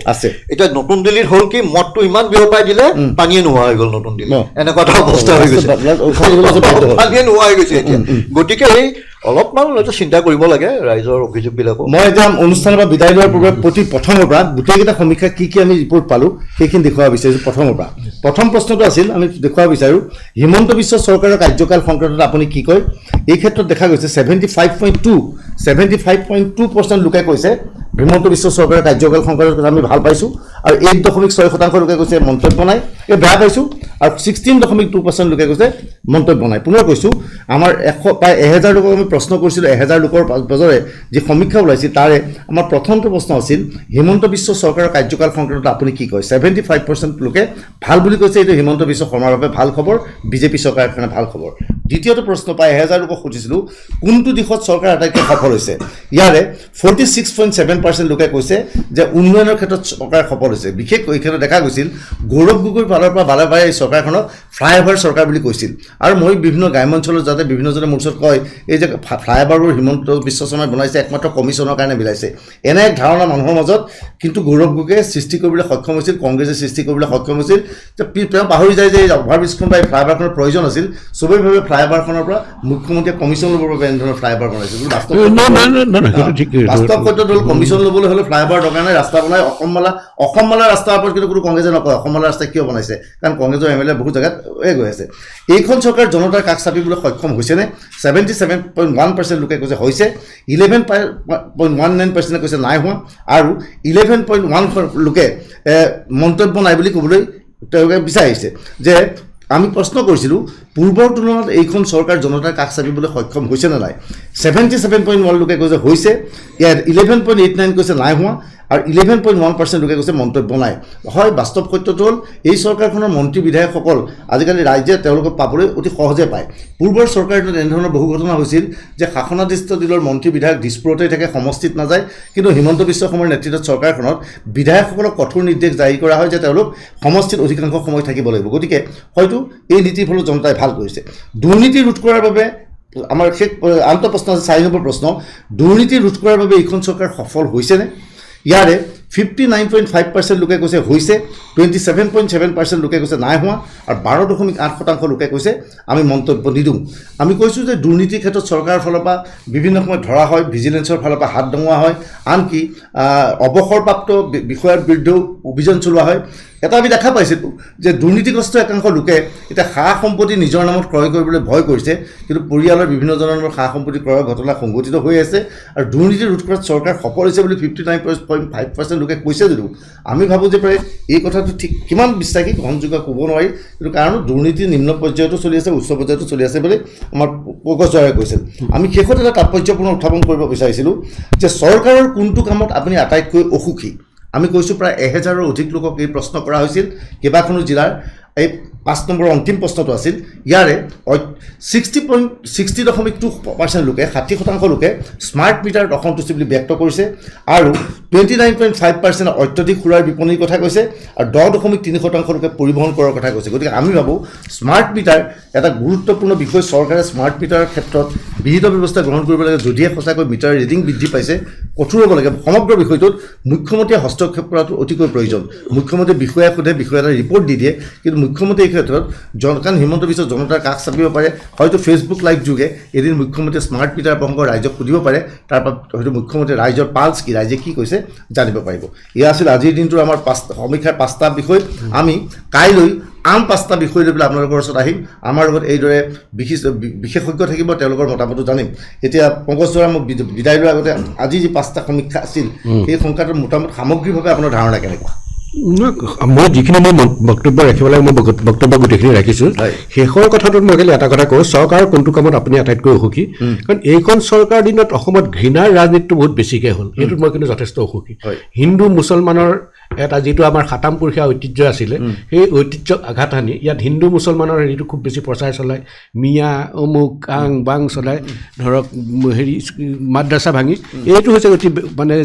এতিয়া নতুন দিল্লীত হ'ল কি মদটো ইমান বিয়পাই দিলে পানীয়ে নোহোৱা হৈ গ'ল নতুন দিল্লীত এনেকুৱা এটা অৱস্থা হৈ গৈছে পানীয়ে নোহোৱা হৈ গৈছে এতিয়া গতিকে এই অলপমান চিন্তা কৰিব লাগে ৰাইজৰ অভিযোগবিলাকো মই এতিয়া অনুষ্ঠানৰ পৰা বিদায় লোৱাৰ পূৰ্বে প্ৰথমৰ পৰা গোটেইকেইটা সমীক্ষা কি আমি ৰিপৰ্ট পালোঁ সেইখিনি দেখুৱাব বিচাৰিছোঁ প্ৰথমৰ পৰা প্ৰথম প্ৰশ্নটো আছিল আমি দেখুৱাব বিচাৰোঁ হিমন্ত বিশ্ব চৰকাৰৰ কাৰ্যকাল সংক্ৰান্তত আপুনি কি কয় এই ক্ষেত্ৰত দেখা গৈছে 75.2% লোকে কৈছে হিমন্ত বিশ্ব চৰকাৰৰ কাৰ্যকাল সংক্ৰান্তত আমি ভাল পাইছোঁ আৰু 1.6% লোকে কৈছে মন্তব্য নাই বেয়া পাইছোঁ আৰু 16.2% লোকে কৈছে মন্তব্য নাই পুনৰ কৈছোঁ আমাৰ প্ৰায় 1000 লোকক আমি প্ৰশ্ন কৰিছিলোঁ 1000 লোকৰ মাজৰে যি সমীক্ষা ওলাইছিল তাৰে আমাৰ প্ৰথমটো প্ৰশ্ন আছিল হিমন্ত বিশ্ব চৰকাৰৰ কাৰ্যকাল সংক্ৰান্তত আপুনি কি কয় 75% লোকে ভাল বুলি কৈছে এইটো হিমন্ত বিশ্ব শৰ্মাৰ বাবে ভাল খবৰ বিজেপি চৰকাৰৰ কাৰণে ভাল খবৰ দ্বিতীয়টো প্ৰশ্ন প্ৰায় 1000 লোকক সুধিছিলোঁ কোনটো দিশত চৰকাৰ আটাইতকৈ সফল হৈছে ইয়াৰে 46.7% লোকে কৈছে যে উন্নয়নৰ ক্ষেত্ৰত চৰকাৰ সফল হৈছে বিশেষকৈ এই ক্ষেত্ৰত দেখা গৈছিল গৌৰৱ গগৈৰ ফালৰ পৰা বাৰে বাৰে এই চৰকাৰখনক ফ্লাইঅভাৰ চৰকাৰ বুলি কৈছিল আৰু মই বিভিন্ন গ্ৰাম্যাঞ্চলত যাতে বিভিন্নজনে মোৰ ওচৰত কয় এই যে ফ্লাইঅভাৰবোৰ হিমন্ত বিশ্ব শৰ্মাই বনাইছে একমাত্ৰ কমিশ্যনৰ কাৰণে বিলাইছে এনে এক ধাৰণা মানুহৰ মাজত কিন্তু গৌৰৱ গগৈয়ে সৃষ্টি কৰিবলৈ সক্ষম হৈছিল কংগ্ৰেছে সৃষ্টি কৰিবলৈ সক্ষম হৈছিল যে তেওঁ পাহৰি যায় যে এই অভাৰব্ৰিজখন বা এই ফ্লাইঅভাৰখনৰ প্ৰয়োজন আছিল চবেই ভাবে ফ্লাইঅভাৰখনৰ পৰা মুখ্যমন্ত্ৰীয়ে কমিশ্যন ল'বৰ বাবে এনেধৰণৰ ফ্লাইঅভাৰ বনাইছে বাস্তৱ সত্য দল কমিশ্যন ল'বলৈ হ'লে ফ্লাইঅভাৰ দৰকাৰ নাই ৰাস্তা বনাই অসমমালা ৰাস্তাৰ ওপৰত কিন্তু কোনো কংগ্ৰেছে নকয় অসমমালা ৰাস্তা কিয় বনাইছে কাৰণ কংগ্ৰেছৰ MLA বহুত জেগাত গৈ আছে এইখন চৰকাৰ জনতাৰ কাষ চাপিবলৈ সক্ষম হৈছেনে 77.1% লোকে কৈছে হৈছে 11.19% কৈছে নাই হোৱা আৰু 11.1 লোকে মন্তব্য নাই বুলি ক'বলৈ তেওঁলোকে বিচাৰিছে যে আমি প্ৰশ্ন কৰিছিলোঁ পূৰ্বৰ তুলনাত এইখন চৰকাৰ জনতাৰ কাষ চাপিবলৈ সক্ষম হৈছে নে নাই 77.1 লোকে কৈছে হৈছে ইয়াত 11.89 কৈছে নাই হোৱা আৰু 11.1% লোকে কৈছে মন্তব্য নাই হয় বাস্তৱ সত্যটো হ'ল এই চৰকাৰখনৰ মন্ত্ৰী বিধায়কসকল আজিকালি ৰাইজে তেওঁলোকক পাবলৈ অতি সহজে পায় পূৰ্বৰ চৰকাৰটোত এনেধৰণৰ বহু ঘটনা হৈছিল যে শাসনাধিষ্ঠ দলৰ মন্ত্ৰী বিধায়ক দিছপুৰতে থাকে সমষ্টিত নাযায় কিন্তু হিমন্ত বিশ্ব শৰ্মাৰ নেতৃত্বত চৰকাৰখনত বিধায়কসকলক কঠোৰ নিৰ্দেশ জাৰি কৰা হয় যে তেওঁলোক সমষ্টিত অধিকাংশ সময় থাকিব লাগিব গতিকে হয়তো এই নীতিৰ ফলত জনতাই ভাল কৰিছে দুৰ্নীতি ৰোধ কৰাৰ বাবে আমাৰ শেষ আন্ত প্ৰশ্ন আছে 4 নম্বৰ প্ৰশ্ন দুৰ্নীতি ৰোধ কৰাৰ বাবে এইখন চৰকাৰ সফল হৈছেনে ইয়াৰে 59.5% লোকে কৈছে হৈছে 27.7% লোকে কৈছে নাই হোৱা আৰু 12.8% লোকে কৈছে আমি মন্তব্য নিদিওঁ আমি কৈছোঁ যে দুৰ্নীতিৰ ক্ষেত্ৰত চৰকাৰৰ ফালৰ পৰা বিভিন্ন সময়ত ধৰা হয় ভিজিলেন্সৰ ফালৰ পৰা হাত দঙোৱা হয় আনকি অৱসৰপ্ৰাপ্ত বিষয়াৰ বিৰুদ্ধেও অভিযান চলোৱা হয় এটা আমি দেখা পাইছিলোঁ যে দুৰ্নীতিগ্ৰস্ত একাংশ লোকে এতিয়া সা সম্পত্তি নিজৰ নামত ক্ৰয় কৰিবলৈ ভয় কৰিছে কিন্তু পৰিয়ালৰ বিভিন্নজনৰ নামত সা সম্পত্তি ক্ৰয়ৰ ঘটনা সংঘটিত হৈ আছে আৰু দুৰ্নীতি ৰোধ কৰাত চৰকাৰ সফল হৈছে বুলি 59.5% লোকে কৈছে যদিও আমি ভাবোঁ যে প্ৰায় এই কথাটো ঠিক কিমান বিশ্বাসী গ্ৰহণযোগ্য ক'ব নোৱাৰি কিন্তু কাৰণ দুৰ্নীতি নিম্ন পৰ্যায়তো চলি আছে উচ্চ পৰ্যায়তো চলি আছে বুলি আমাৰ পংকজ জয়াই কৈছিল আমি শেষত এটা তাৎপৰ্যপূৰ্ণ উত্থাপন কৰিব বিচাৰিছিলোঁ যে চৰকাৰৰ কোনটো কামত আপুনি আটাইতকৈ অসুখী আমি কৈছোঁ প্ৰায় 1000ৰ অধিক লোকক এই প্ৰশ্ন কৰা হৈছিল কেইবাখনো জিলাৰ এই 5 নম্বৰ অন্তিম প্ৰশ্নটো আছিল ইয়াৰে 60.2% লোকে 60% লোকে স্মাৰ্ট মিটাৰত অসন্তুষ্টি বুলি ব্যক্ত কৰিছে আৰু 29.5% অত্যধিক সুৰাৰ বিপণীৰ কথা কৈছে আৰু 10.3% লোকে পৰিবহণ কৰাৰ কথা কৈছে গতিকে আমি ভাবোঁ স্মাৰ্ট মিটাৰ এটা গুৰুত্বপূৰ্ণ বিষয় চৰকাৰে স্মাৰ্ট মিটাৰৰ ক্ষেত্ৰত বিহিত ব্যৱস্থা গ্ৰহণ কৰিব লাগে যদিহে সঁচাকৈ মিটাৰ ৰিডিং বৃদ্ধি পাইছে কঠোৰ হ'ব লাগে সমগ্ৰ বিষয়টোত মুখ্যমন্ত্ৰীয়ে হস্তক্ষেপ কৰাটো অতিকৈ প্ৰয়োজন মুখ্যমন্ত্ৰীয়ে বিষয়াই সোধে বিষয়া এটা ৰিপৰ্ট দি দিয়ে কিন্তু মুখ্যমন্ত্ৰী এই ক্ষেত্ৰত কাৰণ হিমন্ত বিশ্ব জনতাৰ কাষ চাপিব পাৰে হয়তো ফেচবুক লাইভ যোগে এদিন মুখ্যমন্ত্ৰীয়ে স্মাৰ্ট মিটাৰ প্ৰসংগ ৰাইজক সুধিব পাৰে তাৰপৰা হয়তো মুখ্যমন্ত্ৰীয়ে ৰাইজৰ পালছ কি ৰাইজে কি কৈছে জানিব পাৰিব এয়া আছিল আজিৰ দিনটোৰ আমাৰ সমীক্ষাৰ 5টা বিষয় আমি কাইলৈ আন 5টা বিষয় লৈ পেলাই আপোনালোকৰ ওচৰত আহিম আমাৰ লগত এইদৰে বিশেষজ্ঞ থাকিব তেওঁলোকৰ মতামতো জানিম এতিয়া পংকজ জয়া মোক বিদায় লোৱাৰ আগতে আজি যি 5টা সমীক্ষা আছিল সেই সংখ্যাটোৰ মোটামুটি সামগ্ৰিকভাৱে আপোনাৰ ধাৰণা কেনেকুৱা মই যিখিনি মই বক্তব্য ৰাখিব লাগে মই বক্তব্য গোটেইখিনি ৰাখিছোঁ শেষৰ কথাটোত মই খালি এটা কথা কওঁ চৰকাৰৰ কোনটো কামত আপুনি আটাইতকৈ অসুখী কাৰণ এইখন চৰকাৰ দিনত অসমত ঘৃণাৰ ৰাজনীতিটো বহুত বেছিকৈ হ'ল এইটোত মই কিন্তু যথেষ্ট অসুখী হিন্দু মুছলমানৰ এটা যিটো আমাৰ সাতাম পুৰুষীয়া ঐতিহ্য আছিলে সেই ঐতিহ্যক আঘাত আনি ইয়াত হিন্দু মুছলমানৰ হেৰিটো খুব বেছি প্ৰচাৰ চলায় মিয়া অমুক আং বাং চলায় ধৰক হেৰি মাদ্ৰাছা ভাঙি এইটো হৈছে অতি মানে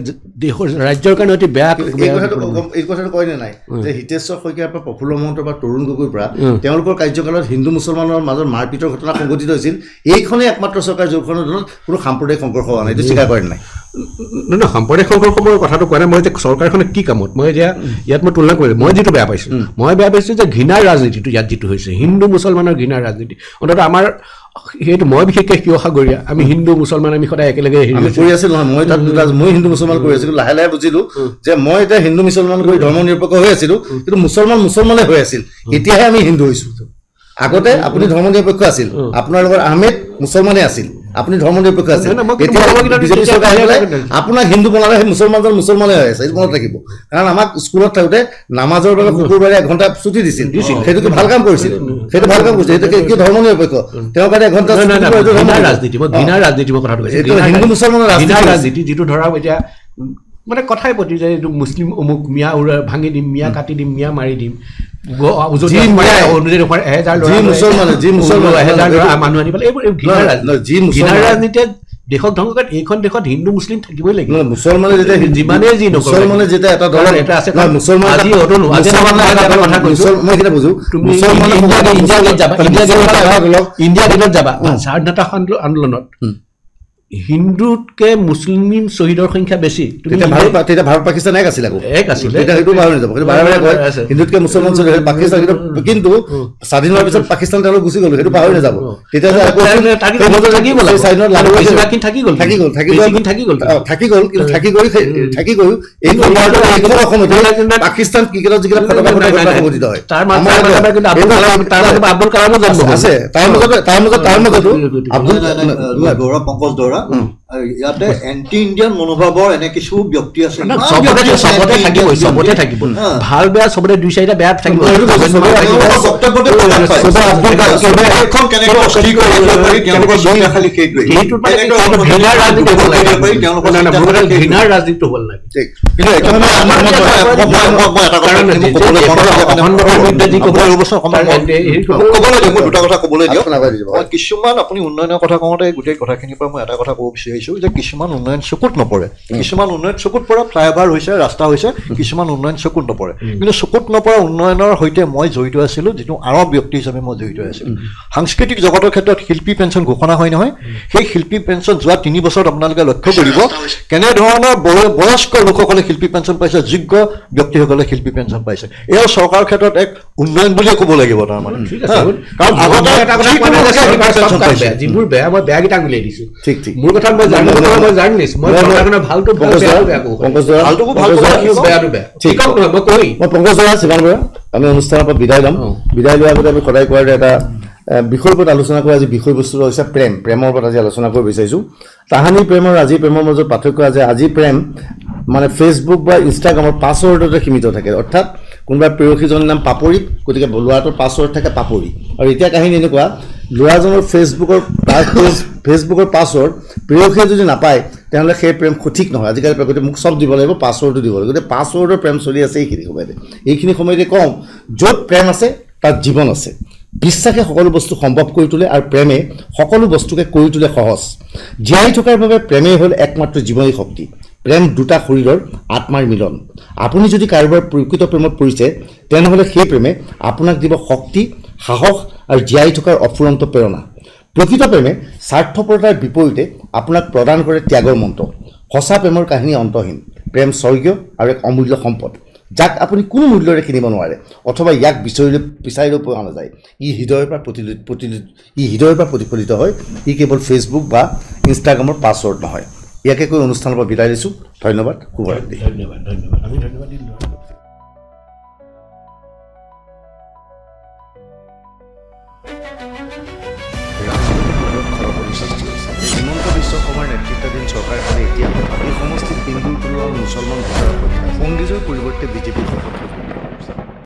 দেশৰ ৰাজ্যৰ কাৰণে অতি বেয়া এই কথাটো কয়নে নাই যে হিতেশ্বৰ শইকীয়াৰ পৰা প্ৰফুল্ল মহন্তৰ পৰা তৰুণ গগৈৰ পৰা তেওঁলোকৰ কাৰ্যকালত হিন্দু মুছলমানৰ মাজত মাৰপিটৰ ঘটনা সংঘটিত হৈছিল এইখনেই একমাত্ৰ চৰকাৰ যোনখনৰ ধৰণত কোনো সাম্প্ৰদায়িক সংঘৰ্ষ হোৱা নাই এইটো স্বীকাৰ কৰে নাই নহয় সাম্প্ৰদায়িক সংঘৰ্ষ মই কথাটো কোৱা নাই মই যে চৰকাৰখনে কি কামত মই এতিয়া ইয়াত মই তুলনা কৰিলোঁ মই যিটো বেয়া পাইছোঁ মই বেয়া পাইছোঁ যে ঘৃণাৰ ৰাজনীতিটো ইয়াত যিটো হৈছে হিন্দু মুছলমানৰ ঘৃণাৰ ৰাজনীতি অন্ততঃ আমাৰ সেইটো মই বিশেষকৈ শিৱসাগৰীয়া আমি হিন্দু মুছলমান আমি সদায় একেলগে হেৰি কৰি আছিলোঁ নহয় মই তাত মই হিন্দু মুছলমান কৰি আছিলোঁ লাহে লাহে বুজিলোঁ যে মই এতিয়া হিন্দু মুছলমান কৰি ধৰ্ম নিৰপেক্ষ হৈ আছিলোঁ কিন্তু মুছলমানে হৈ আছিল এতিয়াহে আমি হিন্দু হৈছোঁ আগতে আপুনি ধৰ্ম নিৰপেক্ষ আছিল আপোনাৰ লগত আহমেদ মুছলমানে আছিল আপুনি ধৰ্ম নিৰপেক্ষ আছিল বিজেপি চৰকাৰ আহি পেলাই আপোনাক হিন্দু বনালে সেই মুছলমানজন মুছলমানে হৈ আছে এইটো মনত ৰাখিব কাৰণ আমাক স্কুলত থাকোঁতে নামাজৰ বাবে শুকুৰবাৰে 1 ঘণ্টা ছুটি দিছিল সেইটোকে ভাল কাম কৰিছিল সেইটো ভাল কাম কৰিছিল সেইটো কি ধৰ্ম নিৰপেক্ষ তেওঁৰ কাৰণে 1 ঘণ্টা ৰাজনীতি মই ঘৃণাৰ ৰাজনীতি মই কথাটো কৈছোঁ হিন্দু মুছলমানৰ ৰাজনীতি যিটো ধৰা এতিয়া মানে কথাই প্ৰতি যে এইটো মুছলিম অমুক মিয়া ভাঙি দিম মিয়া কাটি দিম মিয়া মাৰি দিম ৰাজনীতিয়ে দেশক ধ্বংস কৰে এইখন দেশত হিন্দু মুছলিম থাকিবই লাগিব মুছলমানে যেতিয়া যিমানে যি মুছলমানে যেতিয়া এটা দল এটা আছে মুছলমান মই এটা বুজো তুমি ইণ্ডিয়া গেটত যাবা স্বাধীনতা আন্দোলনত হিন্দুতকে মুছলিম শ্বহীদৰ সংখ্যা বেছি তেতিয়া ভাৰত পাকিস্তান এক আছিল আকৌ এক আছিলে তেতিয়া সেইটো পাহৰি নাযাব সেইটো বাৰে বাৰে কয় হিন্দুতকে মুছলমান শ্বহীদ পাকিস্তান কিন্তু স্বাধীন হোৱাৰ পিছত পাকিস্তান তেওঁলোক গুচি গ'ল সেইটো পাহৰি নাযাব তেতিয়া থাকি গ'ল এই পাকিস্তান ক্ৰিকেটত যিকেইটা সংঘটিত হয় আব্দুল কালামৰ জন্ম আছে তাৰ মাজতো গৌৰৱ পংকজ দৌৰা ইয়াতে এণ্টি ইণ্ডিয়ান মনোভাৱৰ এনে কিছু ব্যক্তি আছে চবতে থাকিব ভাল বেয়া চবতে 2-4টা বেয়া থাকিব ঘৃণাৰ ৰাজনীতি হ'ব লাগে কিছুমান আপুনি উন্নয়নৰ কথা কওঁতে গোটেই কথাখিনিৰ পৰা মই এটা কথা ক'ব বিচাৰিছোঁ যে কিছুমান উন্নয়ন চকুত নপৰে কিছুমান উন্নয়ন চকুত পৰা ফ্লাইঅভাৰ হৈছে ৰাস্তা হৈছে কিছুমান উন্নয়ন চকুত নপৰে কিন্তু চকুত নপৰা উন্নয়নৰ সৈতে মই জড়িত আছিলোঁ যিটো আৰৱ ব্যক্তি হিচাপে মই জড়িত আছিলোঁ সাংস্কৃতিক জগতৰ ক্ষেত্ৰত শিল্পী পেঞ্চন ঘোষণা হয় নহয় সেই শিল্পী পেঞ্চন যোৱা 3 বছৰত আপোনালোকে লক্ষ্য কৰিব কেনেধৰণৰ বয়স্ক লোকসকলে শিল্পী পেঞ্চন পাইছে যোগ্য ব্যক্তিসকলে শিল্পী পেঞ্চন পাইছে এয়া চৰকাৰৰ ক্ষেত্ৰত এক উন্নয়ন বুলিয়ে ক'ব লাগিব তাৰমানে কাৰণ আগতে যিবোৰ বেয়া মই বেয়াকেইটা উলিয়াই দিছোঁ ঠিক ঠিক মোৰ কথা মই জাৰ্নেলিষ্ট মই ভালটো পংকজ দৰা শিৱান বৰা আমি অনুষ্ঠানৰ পৰা বিদায় ল'ম বিদায় লোৱাৰ আগতে আমি সদায় কোৱাৰ এটা বিষয়ৰ ওপৰত আলোচনা কৰি আজি বিষয়বস্তুটো হৈছে প্ৰেমৰ ওপৰত আজি আলোচনা কৰিব বিচাৰিছোঁ তাহানি প্ৰেম আৰু আজি প্ৰেমৰ মাজত পাৰ্থক্য আছে আজি প্ৰেম মানে ফেচবুক বা ইনষ্টাগ্ৰামৰ পাছৱৰ্ডতে সীমিত থাকে অৰ্থাৎ কোনোবা প্ৰেয়সীজনৰ নাম পাপৰি গতিকে ল'ৰাটোৰ পাছৱৰ্ড থাকে পাপৰি আৰু এতিয়া কাহিনী এনেকুৱা ল'ৰাজনৰ ফেচবুকৰ পাছৱৰ্ড প্ৰেয়সীয়ে যদি নাপায় তেনেহ'লে সেই প্ৰেম সঠিক নহয় আজিকালি প্ৰকৃতি মোক চব দিব লাগিব পাছৱৰ্ডটো দিব লাগিব গতিকে পাছৱৰ্ডৰ প্ৰেম চলি আছে এইখিনি সময়তে কওঁ য'ত প্ৰেম আছে তাত জীৱন আছে বিশ্বাসে সকলো বস্তু সম্ভৱ কৰি তোলে আৰু প্ৰেমে সকলো বস্তুকে কৰি তোলে সহজ জীয়াই থকাৰ বাবে প্ৰেমেই হ'ল একমাত্ৰ জীৱনী শক্তি প্ৰেম দুটা শৰীৰৰ আত্মাৰ মিলন আপুনি যদি কাৰোবাৰ প্ৰকৃত প্ৰেমত পৰিছে তেনেহ'লে সেই প্ৰেমে আপোনাক দিব শক্তি সাহস আৰু জীয়াই থকাৰ অফুৰন্ত প্ৰেৰণা প্ৰকৃত প্ৰেমে স্বাৰ্থপৰতাৰ বিপৰীতে আপোনাক প্ৰদান কৰে ত্যাগৰ মন্ত্ৰ সঁচা প্ৰেমৰ কাহিনী অন্তহীন প্ৰেম স্বৰ্গীয় আৰু এক অমূল্য সম্পদ যাক আপুনি কোনো মূল্যৰে কিনিব নোৱাৰে অথবা ইয়াক বিচাৰিলেও পোৱা নাযায় ই হৃদয়ৰ পৰা প্ৰতিফলিত হয় ই কেৱল ফেচবুক বা ইনষ্টাগ্ৰামৰ পাছৱৰ্ড নহয় ইয়াকে কৈ অনুষ্ঠানৰ পৰা বিদায় দিছোঁ ধন্যবাদ শুভৰাত্ৰি ধন্যবাদ আমি ধন্যবাদ দিলোঁ হিমন্ত বিশ্ব শৰ্মাৰ কুমাৰ নেতৃত্বাধীন চৰকাৰখনে এতিয়া এই সমষ্টিত হিন্দুৰ তুলনাত মুছলমান ভোটাৰৰ সংখ্যা কংগ্ৰেছৰ পৰিৱৰ্তে বিজেপিৰ